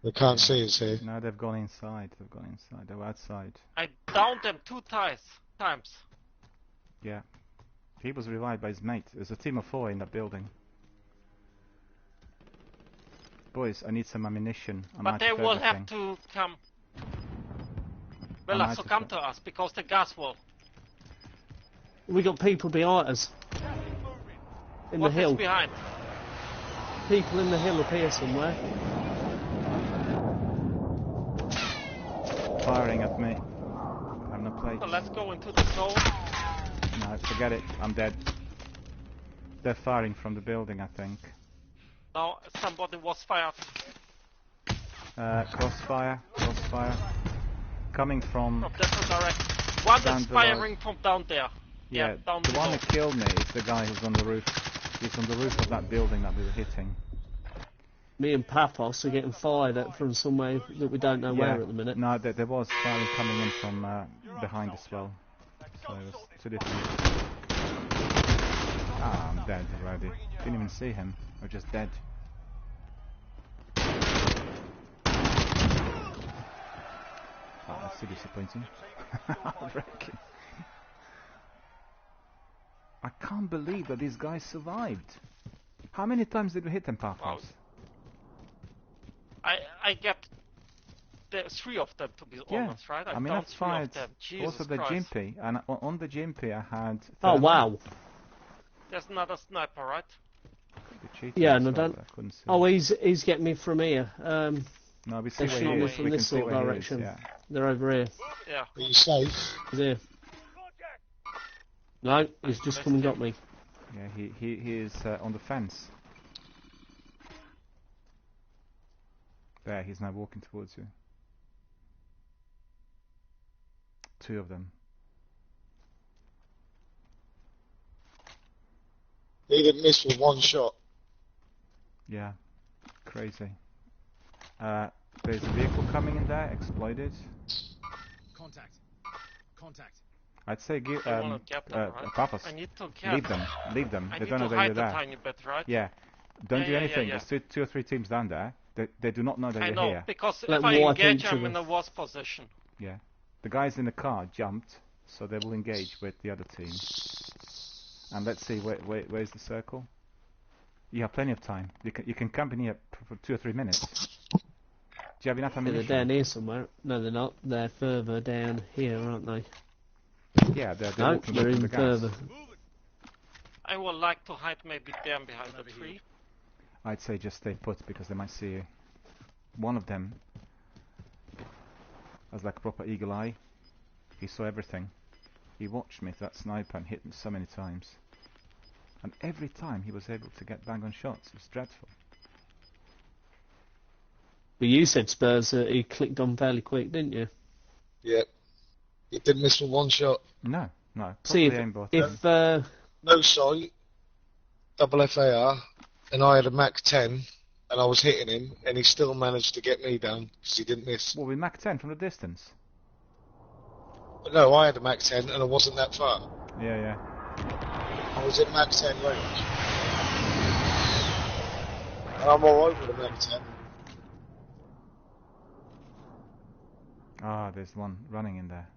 They can't see us here. No, they've gone inside. They've gone inside. They were outside. I downed them 2 times. Yeah. He was revived by his mate. There's a team of 4 in that building. Boys, I need some ammunition. I But might they will have everything. to come. Well, might so have come to- to us because the gas will. We got people behind us. In What the is hill. behind? People in the hill up here somewhere. Firing at me. I'm not playing. So let's go into the zone. No, forget it. I'm dead. They're firing from the building, I think. Now somebody was fired. Crossfire. Coming from... From different direction. One Down is below. firing from down there. Yeah, down the one below. that killed me is the guy who's on the roof. He's on the roof of that building that we were hitting. Me and Paphos are getting fired at from somewhere that we don't know where at the minute. No, there was firing coming in from behind as well. So it was 2 different... Ah, I'm dead already. Didn't even see him. I'm just dead. Oh, that's so disappointing. I reckon. I can't believe that these guys survived. How many times did we hit them, Paphos? I get there's 3 of them to be honest, right? I mean, downed I've 3 of fired them. Jesus also the Christ. Jimpy, and on the Jimpy I had... Oh, wow. There's another sniper, right? Yeah, no, don't... I couldn't see. Oh, he's getting me from here. No, we see They're where shooting he me is. from We can this see sort of where he is, direction. yeah. They're over here. Yeah. Are you safe? He's here. No, he's just come and got me. Yeah, he is on the fence. There, he's now walking towards you. 2 of them. He didn't miss with 1 shot. Yeah, crazy. There's a vehicle coming in there, exploded. Contact. I'd say give I wanna get them, right? Paphos, I need to get leave them. I They need don't know to that hide you're a there. tiny bit, right? Yeah, don't Yeah, do yeah, anything. yeah. There's 2 or 3 teams down there. They do not know that I you're know, here. because Let if I them wipe engage, each I'm other. in a worse position. Yeah, the guys in the car jumped, so they will engage with the other team. And let's see, where's the circle? You have plenty of time. You can camp in here for 2 or 3 minutes. Do you have enough Yeah, they're ammunition? down here somewhere. No, they're not. They're further down here, aren't they? Yeah, they're No, walking they're through the even gas. further. I would like to hide maybe them behind the tree. I'd say just stay put because they might see you. One of them As like a proper eagle eye. He saw everything. He watched me with that sniper and hit me so many times. And every time he was able to get bang on shots. It was dreadful. But you said Spurs he clicked on fairly quick, didn't you? Yeah. He didn't miss with one shot. No, no. See, if no sight, double FAR, and I had a Mac 10, and I was hitting him, and he still managed to get me down because he didn't miss. Well, with Mac 10 from the distance. But no, I had a Mac 10, and I wasn't that far. Yeah, yeah. I was in Mac 10 range. And I'm alright with the Mac 10. Ah, there's one running in there.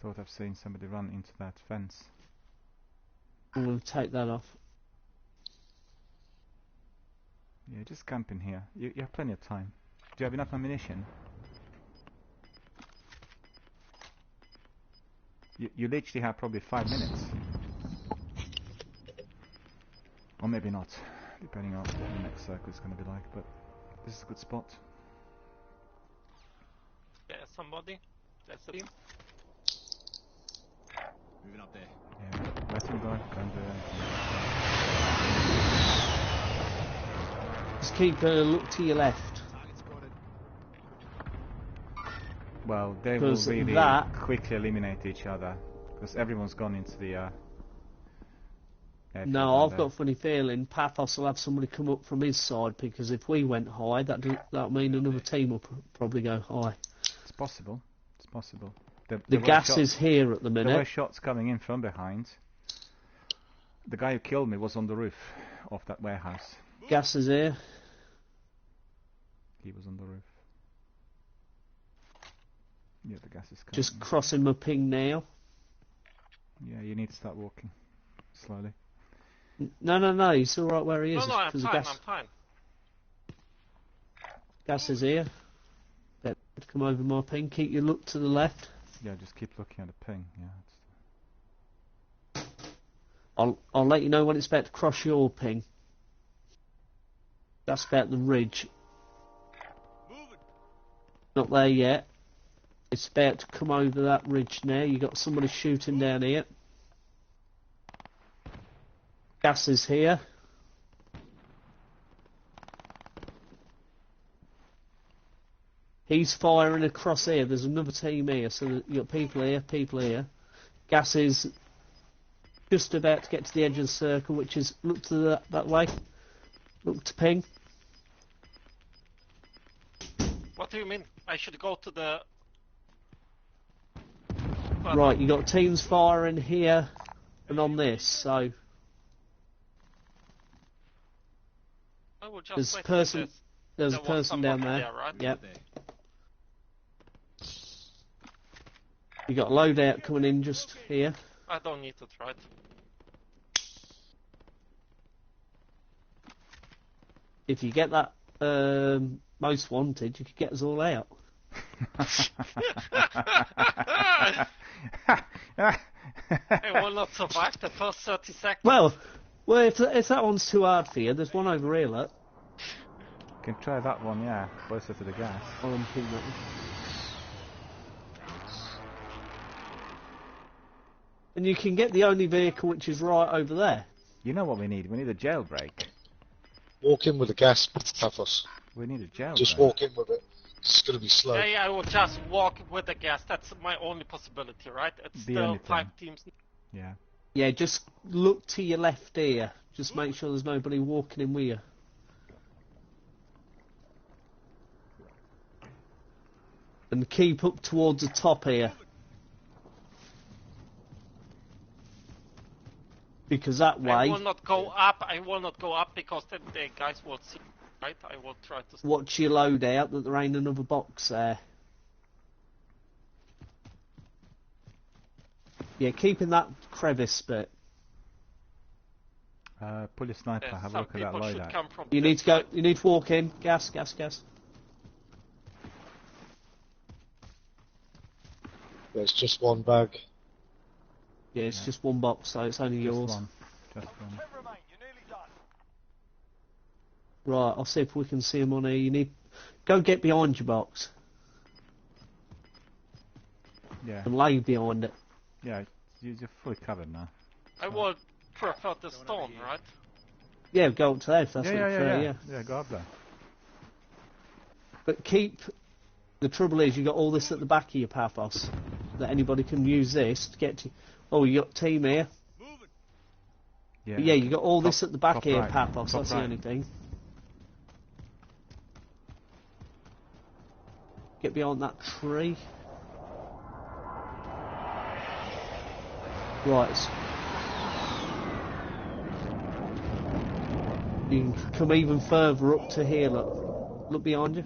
Thought I've seen somebody run into that fence. I'm going to take that off. Yeah, just camp in here. You have plenty of time. Do you have enough ammunition? You literally have probably 5 minutes. Or maybe not, depending on what the next circle is going to be like, but this is a good spot. There's somebody. That's the team. Moving up there. Yeah, let him go. Don't do anything. Just keep a look to your left. Target spotted. Well, they will really quickly eliminate each other, because everyone's gone into the no, I've got a funny feeling Pathos will have somebody come up from his side, because if we went high, that'll mean another team will probably go high. It's possible. It's possible. The gas is here at the minute. There were shots coming in from behind. The guy who killed me was on the roof of that warehouse. Gas is here. He was on the roof. Yeah, the gas is coming. Just crossing my ping now. Yeah, you need to start walking slowly. No, he's alright where he is. No, I'm fine, I'm fine. Gas is here. Better come over my ping. Keep your look to the left. Yeah, just keep looking at the ping. Yeah. I'll let you know when it's about to cross your ping. That's about the ridge. Not there yet. It's about to come over that ridge now. You got somebody shooting down here. Gas is here. He's firing across here. There's another team here, so you got people here, people here. Gas is just about to get to the edge of the circle, which is look to that way. Look to ping. What do you mean? I should go to the... Right, you got teams firing here and on this, so... I will just there's a person down there. Right? Yep. You got a loadout coming in just here. I don't need to try it. If you get that most wanted, you could get us all out. I will not survive the first 30 seconds. Well, if that one's too hard for you, there's one over here, look. You can try that one, yeah, closer to the gas. I'll unping that one. And you can get the only vehicle which is right over there. You know what we need? We need a jailbreak. Walk in with the gas, Pathos. We need a jailbreak. Just walk in with it. It's going to be slow. Yeah, I will just walk with the gas. That's my only possibility, right? It's still 5 teams. Yeah. Yeah, just look to your left here. Just make sure there's nobody walking in with you. And keep up towards the top here. Because that way... I will not go up because then the guys will see, right? I will try to... Watch your loadout that there ain't another box there. Yeah, keep in that crevice bit. Pull your sniper, have a look at that loadout. You need to go, you need to walk in. Gas. There's just one bag. Yeah, it's just one box, so it's only yours. Just one. 10 remain, you're nearly done. Right, I'll see if we can see him on here. You need... Go get behind your box. Yeah. And lay behind it. Yeah, you're fully covered now. I would prefer the stone, right? Yeah, go up to there if that's what you prefer, yeah. Yeah, go up there. But keep... The trouble is, you got all this at the back of your pathos. That anybody can use this to get to... Oh, you got team here. Yeah, you got all this at the back here, right. pathos, that's the only thing. Get behind that tree. Right. You can come even further up to here, look. Look behind you.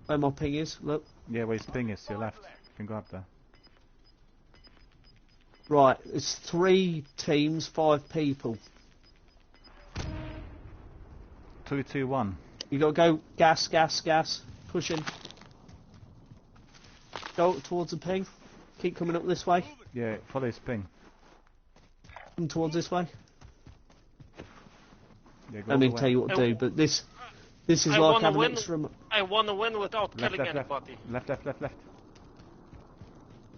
Where my ping is, look. Yeah, where his ping is to your left. You can go up there. Right, it's 3 teams, 5 people. 2, 2, 1. You gotta go gas, gas, gas. Push in. Go towards the ping. Keep coming up this way. Yeah, follow his ping. Come towards this way. Yeah, go Let all me the way. tell you what to do, but this is I like wanna having win. extra... I wanna win without Left, killing left, left. anybody. Left, left, left, left.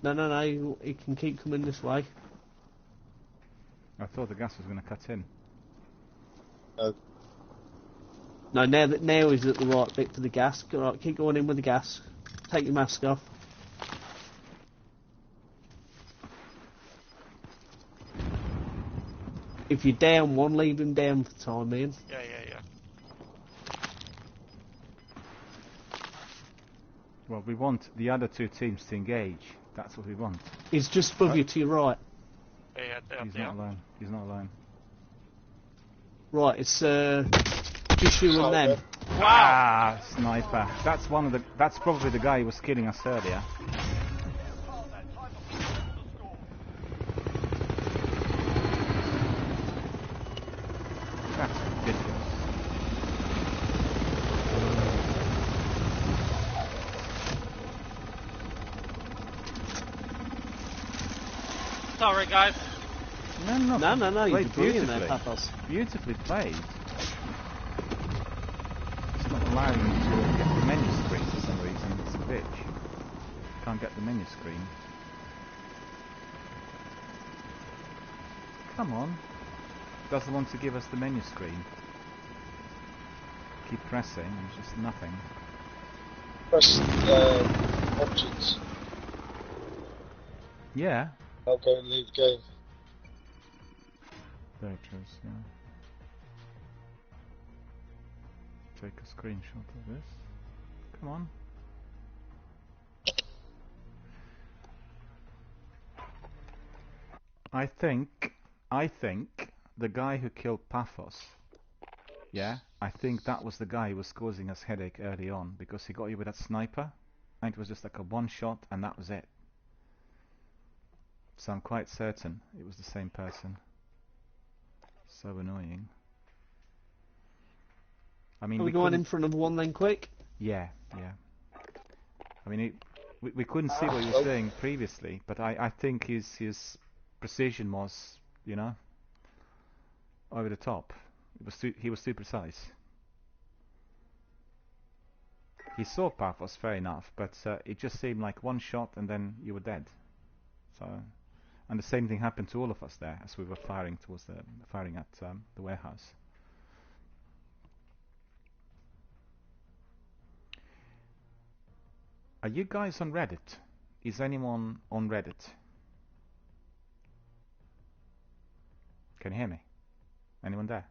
No, you can keep coming this way. I thought the gas was going to cut in. No, now is at the right bit for the gas. Right, keep going in with the gas. Take your mask off. If you're down one, leave him down for the time being. Yeah. Well, we want the other 2 teams to engage. That's what we want. He's just above you to your right. Yeah, He's not alone. He's not alone. Right, it's just you and them. Wow! Ah, sniper. That's one of the. That's probably the guy who was killing us earlier. That's ridiculous. Sorry, guys. No, you're Played brilliant there, beautifully. Pathos. Beautifully played. It's not allowing me to get the menu screen for some reason. It's a bitch. Can't get the menu screen. Come on. Doesn't want to give us the menu screen. Keep pressing, and just nothing. Press options. Yeah. I'll go and leave the game. There it is, yeah. Take a screenshot of this. Come on. I think the guy who killed Paphos, yeah, I think that was the guy who was causing us headache early on, because he got you with that sniper, and it was just like a one shot, and that was it. So I'm quite certain it was the same person. So annoying. I mean, Are we going in for another one then, quick? Yeah. I mean, we couldn't see what he was doing previously, but I think his precision was, you know, over the top. He was too precise. He saw Paphos, fair enough, but it just seemed like one shot and then you were dead. So, and the same thing happened to all of us there as we were firing at the warehouse. Are you guys on Reddit? Is anyone on Reddit? Can you hear me? Anyone there?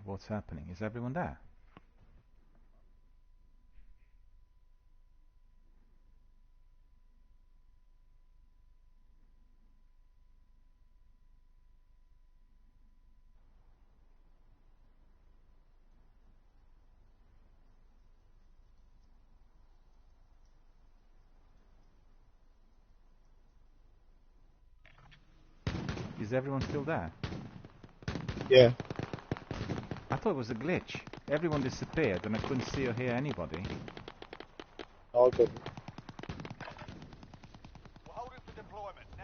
What's happening? Is everyone there? Is everyone still there? Yeah. I thought it was a glitch. Everyone disappeared and I couldn't see or hear anybody. I didn't.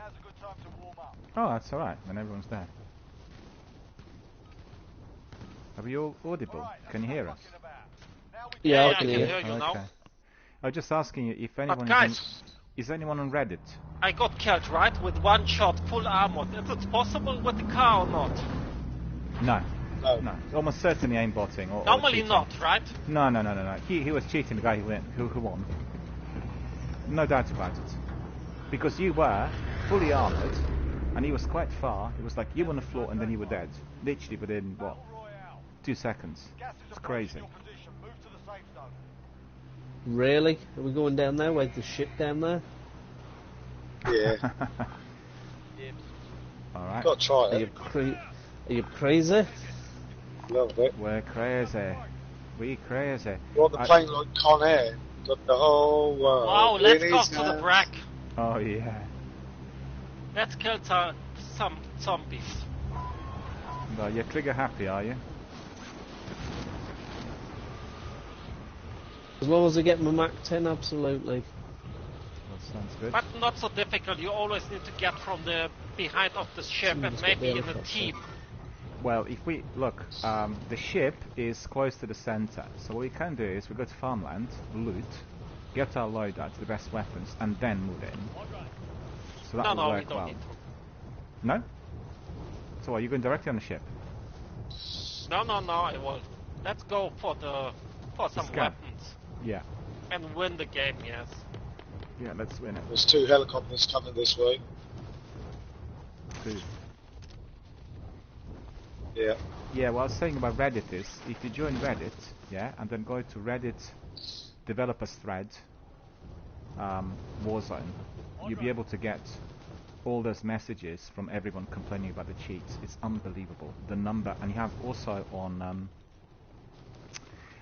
Now's a good time to warm up. Oh, that's alright, when everyone's there. Are we all audible? Right, Can you hear us? Yeah, I can hear you Okay. now. I was just asking you if anyone But guys, is anyone on Reddit? I got killed, right? With one shot, full armor. Is it possible with the car or not? No. No. No. Almost certainly aimbotting or Normally cheating. not, right? No. He was cheating, the guy who won. No doubt about it. Because you were fully armoured, and he was quite far. It was like you on the floor and then you were dead. Literally within, what, 2 seconds. It's crazy. Really? Are we going down there? Where's the ship down there? Yeah. Alright. Got to try Are it. you crazy? A little bit. We're crazy. We crazy. You want the plane like Con Air? Got the whole world. Wow, let's in go his to the hands. brack. Oh yeah. Let's kill some zombies. Well, you're trigger happy, are you? As long as I get my Mach 10, absolutely. That sounds good. But not so difficult. You always need to get from the behind of the ship and Someone's got maybe the in a helicopter. team. Well, if we look, the ship is close to the center. So what we can do is we go to farmland, loot, get our loadout, the best weapons, and then move in. So that will No, we work don't well. need to. No? So are you going directly on the ship? No, I won't. Let's go for some Scan. weapons Yeah. and win the game. Yes. Yeah, let's win it. There's 2 helicopters coming this way. Two. Yeah. Yeah, what I was saying about Reddit is, if you join Reddit, yeah, and then go to Reddit developers thread, Warzone, you'll be able to get all those messages from everyone complaining about the cheats. It's unbelievable. The number, and you have also on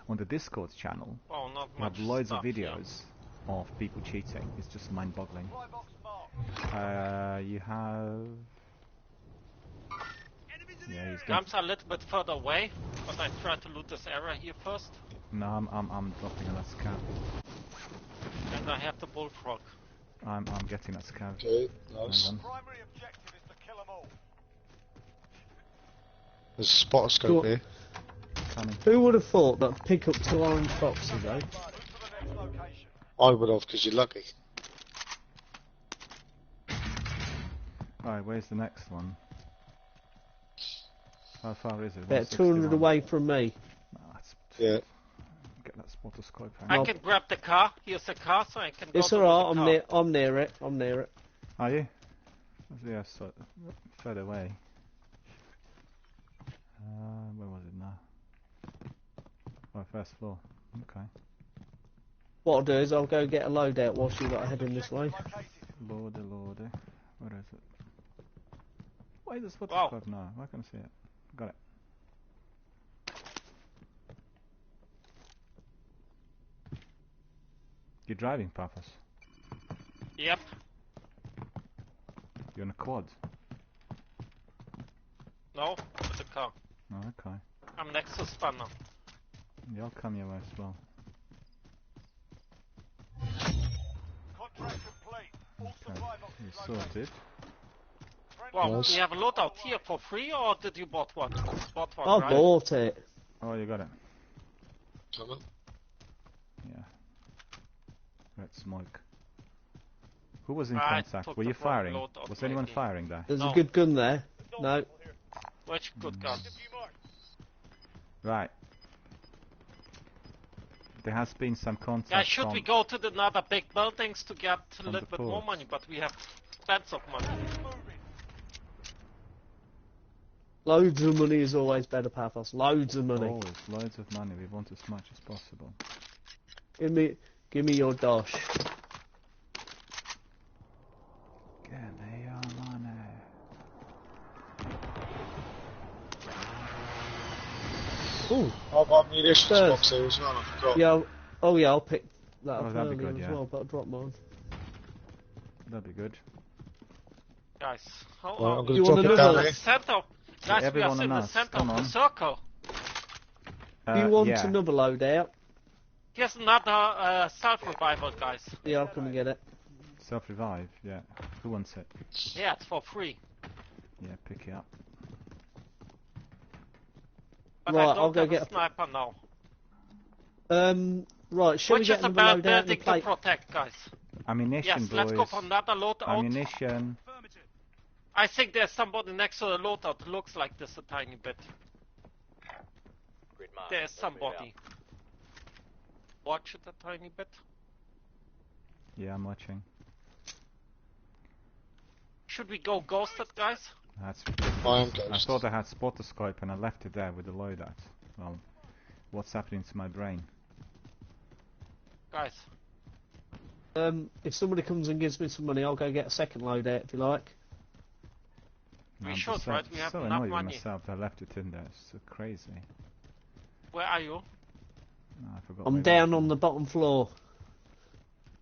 the Discord channel, Oh, not you much have loads stuff, of videos of people cheating. It's just mind-boggling. You have... Yeah, he's Yeah. going. Guns are a little bit further away, but I try to loot this area here first. No, I'm dropping on that scout. And I have the bullfrog. I'm getting that scout. Okay, nice. Hang on. Primary objective is to kill them all. There's a spotter scope Cool. here. Coming. Who would have thought that pick up 2 orange boxes, eh? Move to the next location. I would have, because you're lucky. Alright, where's the next one? How far is it? About 200 161. away from me. No, that's Yeah. get that spotter scope. I Hang can grab the car. Here's the car, so I can go It's to alright, the car. I'm near it. I'm near it. Are you? Yeah, so further away. Where was it now? Oh, first floor. Okay. What I'll do is I'll go get a loadout whilst you lot are heading this way. Lordy. Where is it? Why is the spotter Wow. scope now? Why can't I see it? Got it. You're driving, Papas. Yep. You're on a quad. No, with the car. Oh, okay. I'm next to Spanner. Yeah, I'll come your way as well. Contract complete. All Okay. supply boxes You're located. sorted. Well, Nice. we have a loadout here for free, or did you bought one? Bought one, I right? bought it. Oh, you got it. Coming. Yeah. Red smoke. Who was in I contact? took Were the you wrong firing? loadout Was anyone maybe. firing there? There's No. a good gun there. No. Which good gun? Right. There has been some contact Yeah, should from... we go to the other big buildings to get a From little the bit more port. money? But we have tons of money. Loads of money is always better, Pathos. Loads of money. Always, loads of money. We want as much as possible. Give me your dosh. Give me your money. Ooh, I've got a munitions First. box here as well, I forgot. yeah. Oh yeah, I'll pick that Oh, up that'd be earlier good, as yeah. well, but I'll drop mine. That'd be good. Guys, how Well, are I'm we? going You to drop wanna it know down that? here. Center. Guys, we everyone are in on the us, center come of the on. circle. Do you want yeah. another loadout? Here's another self-revival, guys. Yeah, I'll come and get it. Self-revive, yeah. Who wants it? Yeah, it's for free. Yeah, pick it up. But Right, I don't I'll go have get a sniper now. Right, shall we Which get is a another bad loadout and a building to plate? protect, guys. Ammunition, Yes, boys. let's go for another loadout. Ammunition. I think there's somebody next to the loadout that looks like this a tiny bit. There's somebody. Watch it a tiny bit. Yeah, I'm watching. Should we go ghosted, guys? That's I am I ghost. thought I had spotter scope and I left it there with the loadout. Well, what's happening to my brain? Guys. If somebody comes and gives me some money, I'll go get a second loadout if you like. We I'm should, just right? We have so enough annoyed with money. myself that I left it in there. It's so crazy. Where are you? Oh, I forgot I'm where it down was on now. the bottom floor.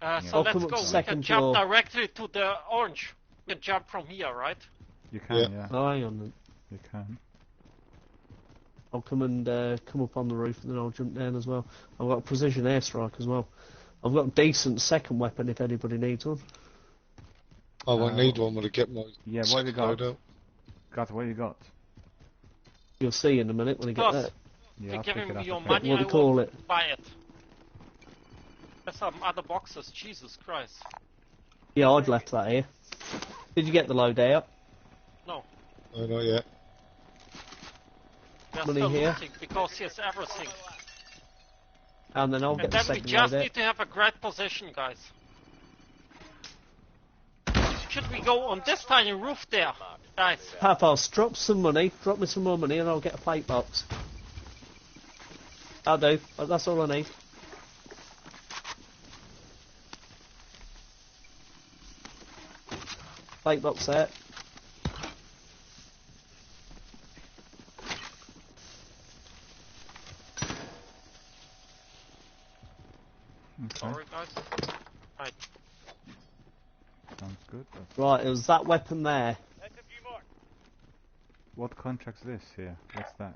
So I'll let's come up go. to We second can jump floor. directly to the orange. We can jump from here, right? You can, Yeah. yeah. Oh, hang on then. You can. I'll come and come up on the roof and then I'll jump down as well. I've got a precision airstrike as well. I've got a decent second weapon if anybody needs one. I won't need one when I get my Yeah, what have you second got? loadout. God, what have you got? You'll see in a minute when I get Plus, there. Yeah, if I'll you pick give it me up. your okay. money, What do I you call will it? buy it. There's some other boxes. Jesus Christ. Yeah, I'd left that here. Did you get the loadout? No. No, not yet. We're Money still here. looting because here's everything. And then I'll get And the then we second just loadout. need to have a great position, guys. Should we go on this tiny roof there, guys? Papas, drop some money. Drop me some more money and I'll get a plate box. I'll do. That's all I need. Plate box set. Okay, Sorry, guys. Right. sounds good. That's- Right, it was that weapon there. What contract's this here? What's that?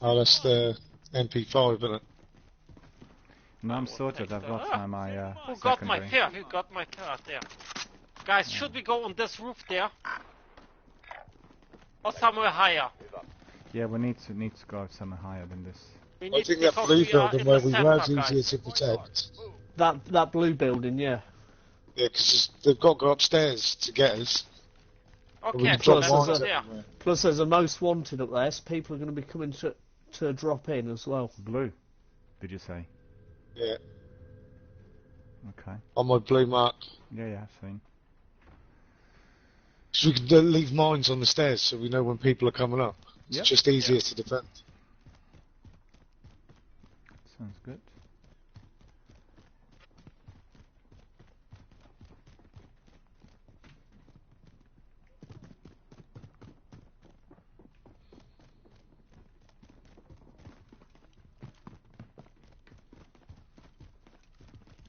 Oh, that's the MP5, isn't it? No, I'm will sorted. take I've the- got my Who got my secondary. car? Who got my car there? Guys, should we go on this roof there? Or somewhere higher? Yeah, we need to go somewhere higher than this. We I need think that because blue we are building in where the we center, were is easier guys. to protect. That blue building, yeah. Yeah, because they've got to go upstairs to get us. We Okay, can so drop let's go mines there. everywhere. Plus there's a most wanted up there, so people are going to be coming to drop in as well. Blue, did you say? Yeah, Okay. on my blue mark. Yeah, I've seen. Because we can leave mines on the stairs so we know when people are coming up. It's Yep. just easier to defend. Sounds good.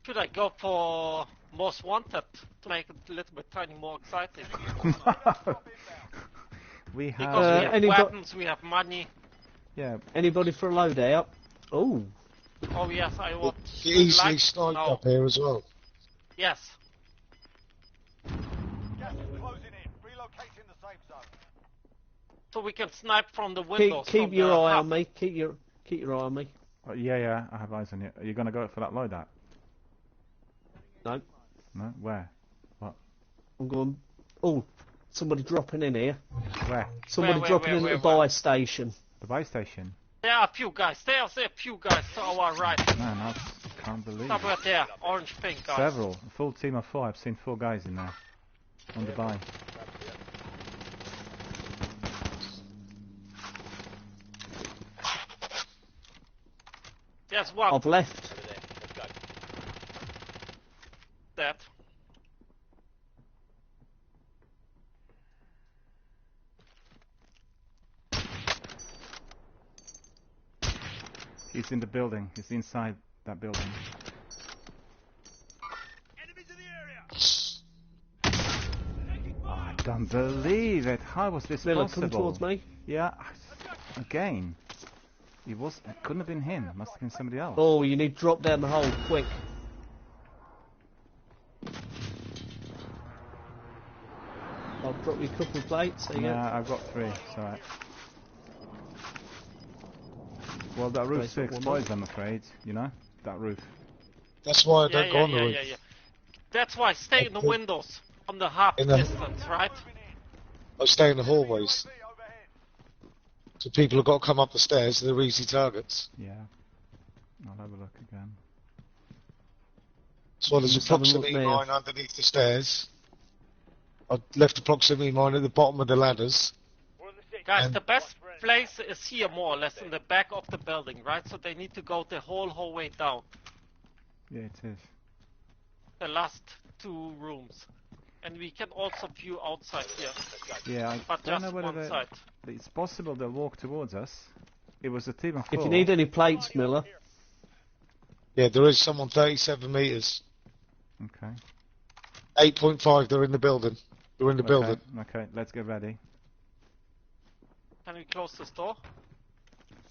Should I go for most wanted to make it a little bit tiny more exciting? We have. Because we have any weapons, we have money. Yeah, Anybody for a loadout? Oh, Oh yes, I would You can easily like to snipe know. up here as well. Yes. Gas is closing in. Relocating the safe zone. So we can snipe from the windows. keep from your the eye hub. on me. Keep your eye on me. yeah, I have eyes on you. Are you gonna go for that loadout? No, No, where? I'm going. Oh, somebody dropping in here. Where? Somebody Where, dropping in where, at the where? buy station. The buy station? There are a few guys. There's a few guys to our right. Man, I can't believe Somewhere it. there. Orange pink guys. Several. A full team of 4. I've seen 4 guys in there. On the buy. There's one. I've left. Dead. He's in the building. He's inside that building. I don't believe it. How was this Miller, possible? come towards me. Yeah. Again. It couldn't have been him. It must have been somebody else. Oh, you need to drop down the hole, quick. I'll drop you a couple of plates. There you go. I've got 3. It's alright. Well, that roof's too exposed, I'm afraid. You know? That roof. That's why I don't go on the roof. Yeah. That's why I stay in the windows on the half distance, right? I stay in the hallways. So people have got to come up the stairs, they're easy targets. Yeah. I'll have a look again. So there's a proximity mine underneath the stairs. I left a proximity mine at the bottom of the ladders. Guys, the best place is here, more or less, in the back of the building, right? So they need to go the whole way down. Yeah, it is. The last 2 rooms. And we can also view outside here. Yeah, I but don't just know whether one side. It's possible they'll walk towards us. It was a team of 4. If you need any plates, Miller. Yeah, there is someone 37 metres. Okay. 8.5, they're in the building. They're in the building. Okay, let's get ready. Can we close this door?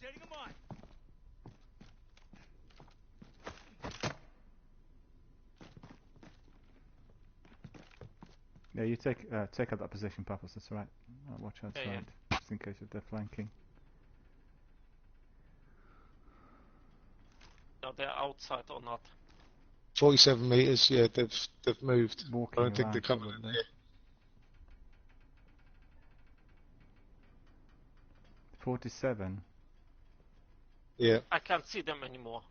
Setting a mine. Yeah, you take out that position, Papas, that's alright. Watch outside, just in case if they're flanking. No, they're outside or not. 47 metres, yeah, they've moved. Walking I don't think around, they're coming in probably. here. 47. Yeah. I can't see them anymore.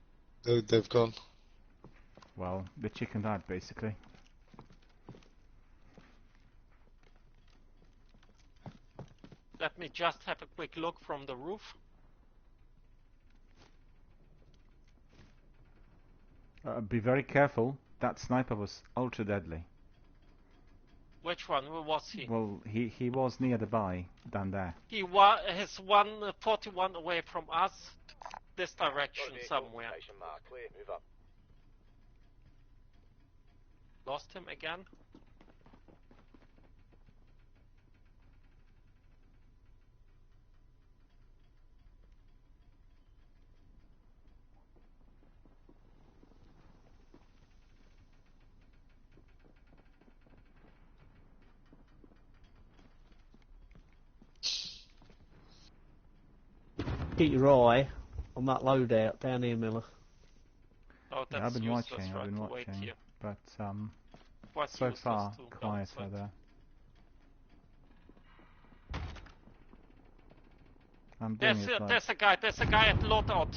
They've gone. Well, the chicken died, basically. Let me just have a quick look from the roof. Be very careful. That sniper was ultra deadly. Which one? Where was he? Well, he was near the buy, down there. He's 41 away from us, this direction somewhere. Lost him again. Keep your eye on that loadout down here, Miller. Oh, that's I've been useless, watching, right, I've been to wait watching, here. but Quite so useless far to go quieter outside. there. I'm doing it like... There's a guy at loadout.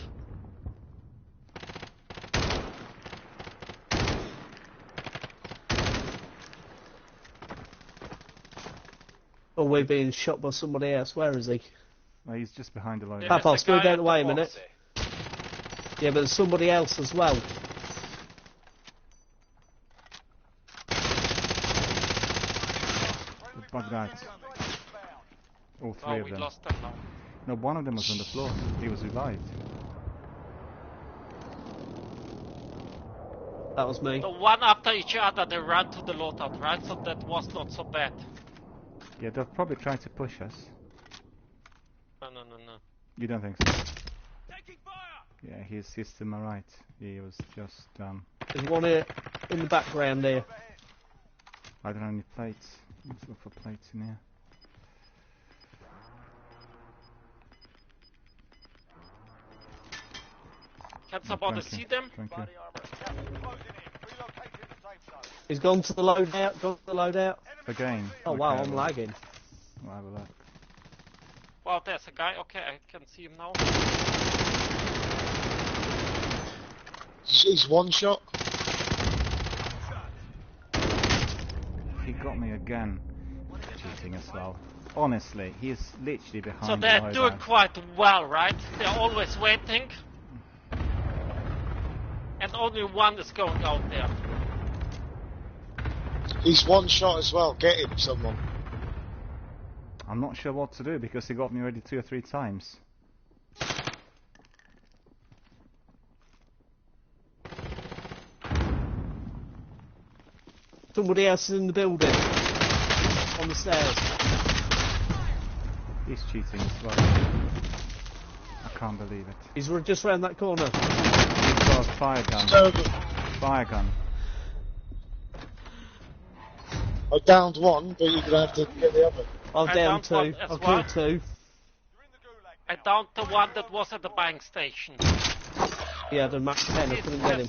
Oh, we're being shot by somebody else. Where is he? Well, he's just behind the loadout. Papos, move out the way a minute. Yeah, but there's somebody else as well. Bugged out. All 3 of we them. lost them now. No, one of them was on the floor. He was revived. That was me. So one after each other, they ran to the loadout, right? So that was not so bad. Yeah, they'll probably try to push us. No. You don't think so? Taking fire. Yeah, he's to my right. He was just There's one here in the background here. I don't have any plates. Let's look for plates in here. Can somebody see them? Thank you. He's gone to the loadout. Again. Oh wow, Okay, I'm well, lagging. We'll have a look. Well, there's a guy. Okay, I can see him now. He's one shot. He got me again. Cheating as well. Honestly, he is literally behind So the they're loadout. doing quite well, right? They're always waiting. And only one is going out there. He's one shot as well. Get him, someone. I'm not sure what to do because he got me already 2 or 3 times. Somebody else is in the building. On the stairs. He's cheating as well. I can't believe it. He's just round that corner. He's got a fire gun. Terrible. Fire gun. I downed one, but you're gonna have to get the other. I've downed two. one as I've well. killed two. You're in the gulag I now. downed the one that was at the buying station. He had a Mac 10, I couldn't get him.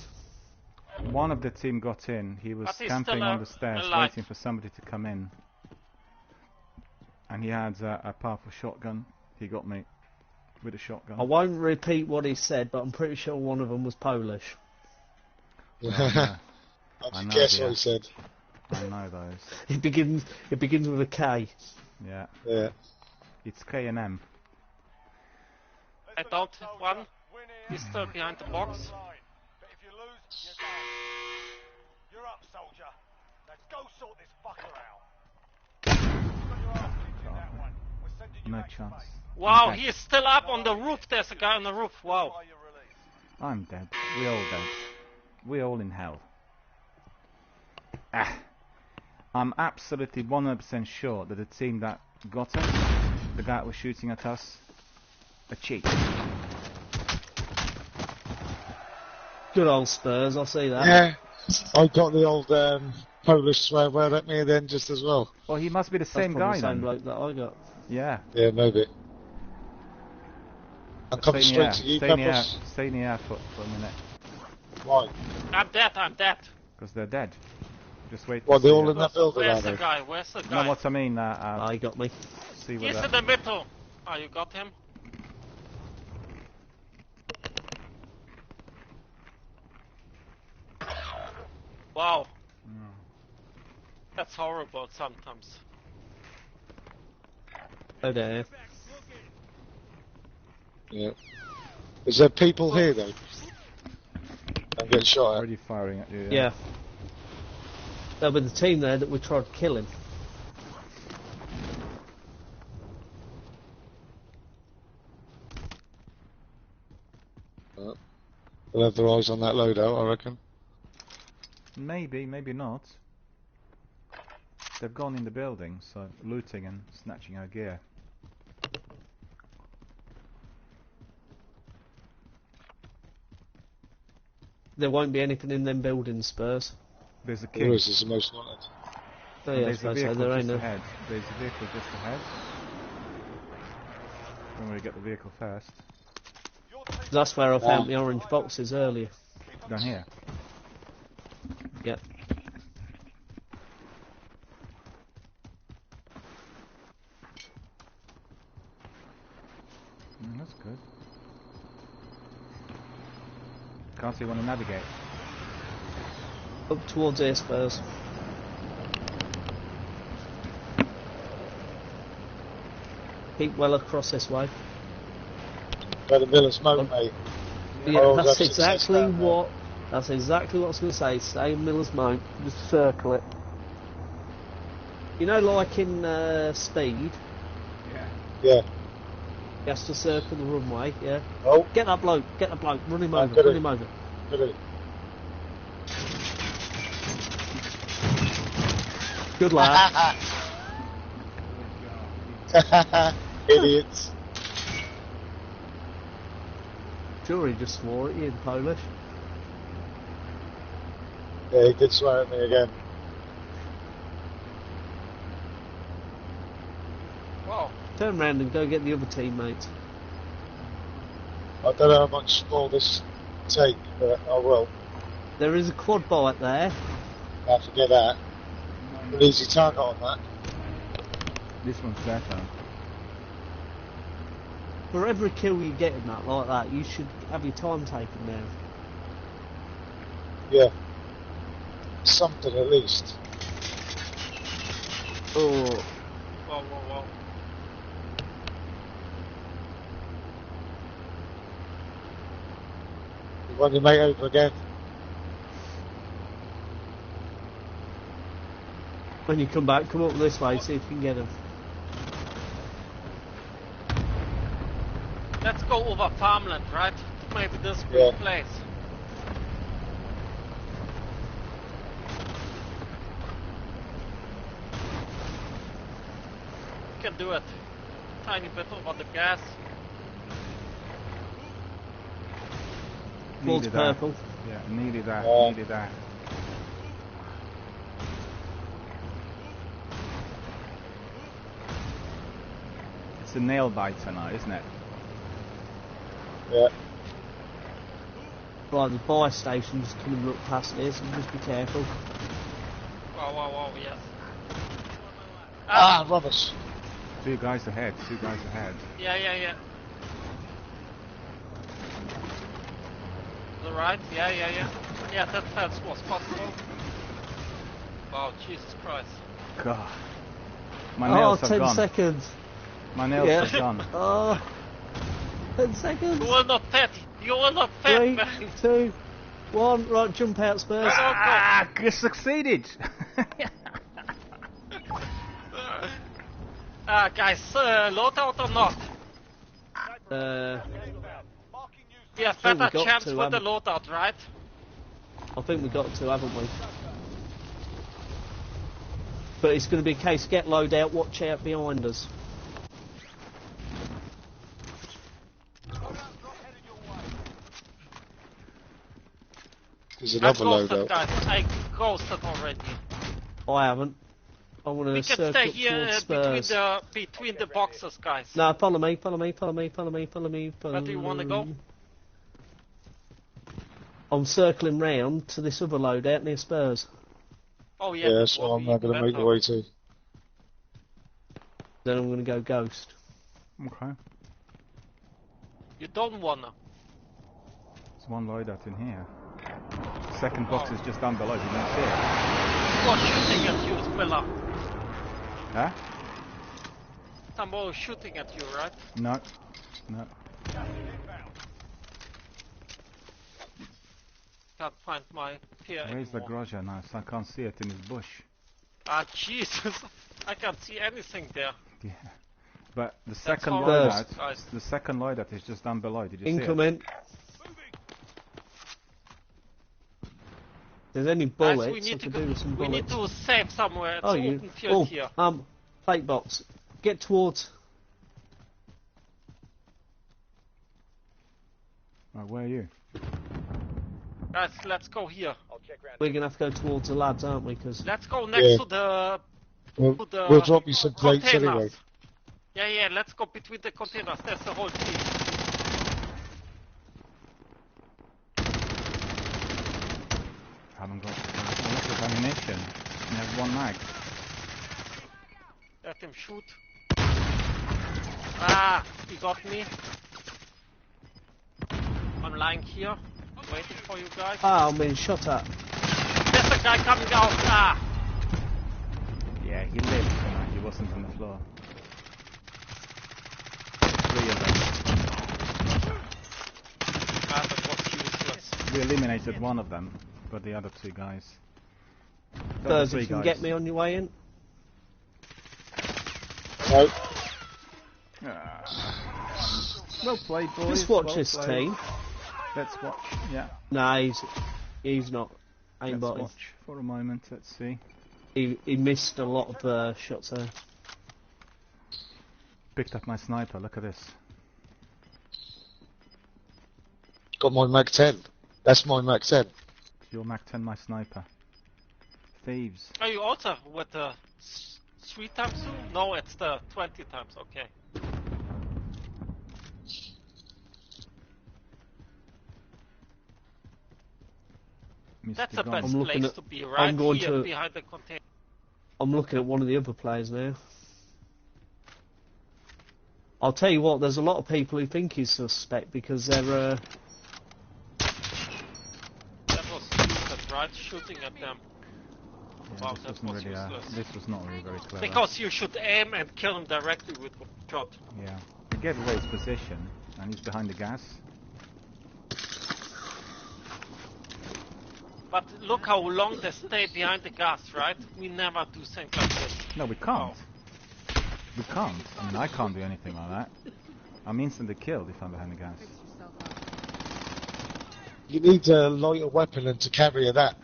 One of the team got in. He was But he's camping still on the stairs, alive. waiting for somebody to come in. And he had a powerful shotgun. He got me with a shotgun. I won't repeat what he said, but I'm pretty sure one of them was Polish. Yeah. I I can know, guess yeah. what he said. I know those. It begins with a K. Yeah. Yeah. It's K&M. I downed one. He's still behind the box. But if you lose, you're done. You're up, soldier. Now go sort this fucker out. You've got your arse kicked in that one. We're sending you No back to chance. base. Wow, Okay. he is still up on the roof. There's a guy on the roof. Wow. Why you're released. I'm dead. We all dead. We all in hell. I'm absolutely 100% sure that the team that got us, the guy that was shooting at us, a cheat. Good old Spurs, I'll see that. Yeah. I got the old Polish swear word at me then just as well. Well, he must be the That's same probably guy the same then. bloke that I got. Yeah. Yeah, maybe. I'm coming Stay in the straight air. to you, Stay in the air. Peppers. Stay in the air for a minute. Why? I'm dead. Because they're dead. Just wait. Well, to they're see all it. in that building, Where's are the they? guy? Where's the No, guy? what I mean, He got me. see where He's that... in the middle. Oh, you got him? Wow. That's horrible sometimes. Oh dear. Yeah. Is there people here though? I'm getting shot at. Already firing at you. Yeah. There was the team there that we tried to kill him. They'll have their eyes on that loadout, I reckon. Maybe, maybe not. They've gone in the building, so looting and snatching our gear. There won't be anything in them buildings, Spurs. There's a There king. is, it's the most wanted. Oh And yeah, I there's a suppose so. vehicle There ain't just no... ahead. There's a vehicle just ahead. Don't worry, get the vehicle first. That's where I found the orange boxes earlier. Down here. Yep. That's good. Can't see when to navigate. Up towards here, Spurs. Keep well across this way. By the Miller smoke, mate. Yeah, Oh, that's that's exactly down there. what. That's exactly what I was going to say. Stay in Miller's Moat. Just circle it. You know, like in Speed, Yeah. he has to circle the runway. Yeah. Oh, Get that bloke. Get the bloke. Run him over. got Run it. him over. good. Good lad. Idiots. Sure, he just swore at you in Polish. Yeah, he did swear at me again. Wow. Turn round and go get the other teammates. I don't know how much more this take, but I will. There is a quad bite there. I forget that. An easy target on that. This one's better. For every kill you get in that like that, you should have your time taken down. Yeah. Something at least. Oh, Wow. You won your mate over again. when you come back, come up this way, see if you can get him. Let's go over farmland, right? Maybe this Yeah. good place. We can do it. Tiny bit over the gas. Towards Needed that. purple. Yeah, needed that. Yeah. Needed that. It's a nail biter now, isn't it? Yeah. Right, the buy station's coming up past here, so just be careful. Wow, yes. Ah, rubbish. Two guys ahead. Yeah. The right, yeah. Yeah, that fence was possible. Wow, Jesus Christ. God. My nails have 10 gone. seconds. My nails have gone. Oh, 10 seconds. You will not fat. You will not fat, 3, man. 2, 1. Right, jump out, Spurs. Ah, you succeeded. Guys, loadout or not? We have think we better got chance to, with the loadout, right? I think we got to, haven't we? But it's going to be a case, get load out, watch out behind us. There's another load ghosted, out. guys. I ghosted already. I haven't. I want to We can circle stay up here towards Spurs. between the boxes, guys. No, follow me. Where do you want to go? I'm circling round to this other load out near Spurs. Oh yeah. Yeah, that's what I'm not going to make the way to. Then I'm going to go ghost. Okay. You don't wanna. There's one loadout in here. Second box is just down below. You don't see it. Who was shooting at you, Miller? Huh? Someone was shooting at you, right? No. Can't find my peer Where's the anymore. Groja now? So I can't see it in his bush. Ah, Jesus! I can't see anything there. Yeah. But the second horrible, loadout, guys. the second loadout is just down below. Did you see it? Incoming. If there's any Guys, bullets, I could do with some we need bullets. to save somewhere. It's Oh, open field here. Fake box. Get towards. Right, where are you? Guys, let's go here. We're going to have to go towards the lads, aren't we? Cause Let's go next to the... We'll drop you some plates anyway. containers. Yeah, let's go between the containers. That's the whole team. Haven't got a lot of ammunition. I have one mag. Let him shoot. Ah, he got me. I'm lying here, waiting for you guys. Ah, I'm being shot at. There's a guy coming out. Ah! Yeah, he lived. He wasn't on the floor. 3 of them. Ah, that was useless. We eliminated one of them, but the other 2 guys. Spurs, if you can get me on your way in. No. Well played, boys. Just watch well this played. team. Let's watch. Yeah. Nah, he's not Let's aimbotting. watch for a moment. Let's see. He missed a lot of shots there. Picked up my sniper. Look at this. Got my Mag 10. That's my Mag 10. Your Mac 10, my sniper. Thieves. Are you also with the 3 times zoom? No, it's the 20 times. Okay. That's the best place to be, right here behind the container. I'm looking at one of the other players now. I'll tell you what, there's a lot of people who think he's suspect because they're... That was stupid, right? Shooting at them. Yeah, Wow, this that wasn't was really, useless. this was not really very clever. Because you should aim and kill him directly with one shot. Yeah. He gave away his position, and he's behind the gas. But look how long they stay behind the gas, right? We never do things like this. No, we can't. We can't. I mean, I can't do anything like that. I'm instantly killed if I'm behind the gas. You need a lighter weapon, and to carry that,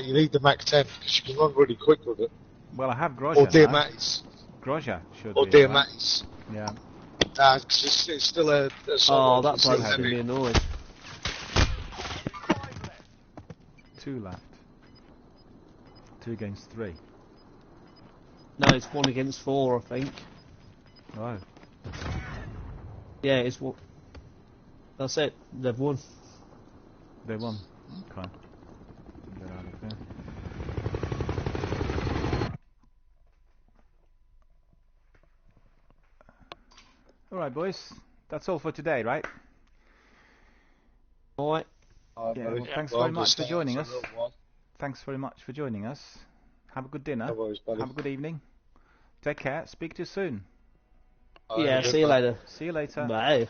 you need the Mag 10 because you can run really quick with it. Well, I have Groja. Or now. Diamati's. Groja should Or be. Diamati's. Right? Yeah. Because it's still a Oh, that bloke's bloke's going to be annoyed. 2 left. 2 against 3. No, it's 1 against 4, I think. Oh. Yeah, it's what. That's it. They've won. They won. Okay. Get out of here. Alright, boys. That's all for today, right? Alright. Yeah, well, thanks very much for joining us. Thanks very much for joining us. Have a good dinner. No worries, buddy. Have a good evening. Take care. Speak to you soon. Yeah, see you later. See you later. Bye.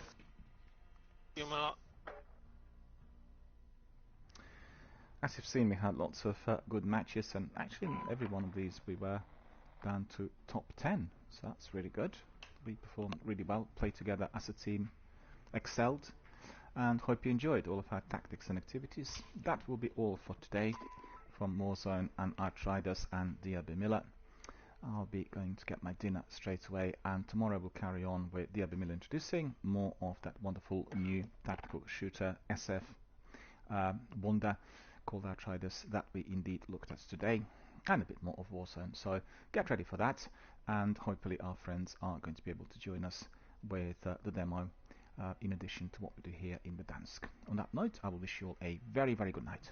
As you've seen, we had lots of good matches, and actually in every one of these we were down to top 10, so that's really good. We performed really well, played together as a team, excelled, and hope you enjoyed all of our tactics and activities. That will be all for today from Warzone and Outriders and DRBMiller. I'll be going to get my dinner straight away, and tomorrow we'll carry on with DRBMiller introducing more of that wonderful new tactical shooter SF wonder called Outriders that we indeed looked at today, and a bit more of Warzone. So get ready for that, and hopefully our friends are going to be able to join us with the demo in addition to what we do here in Gdansk. On that note, I will wish you all a very, very good night.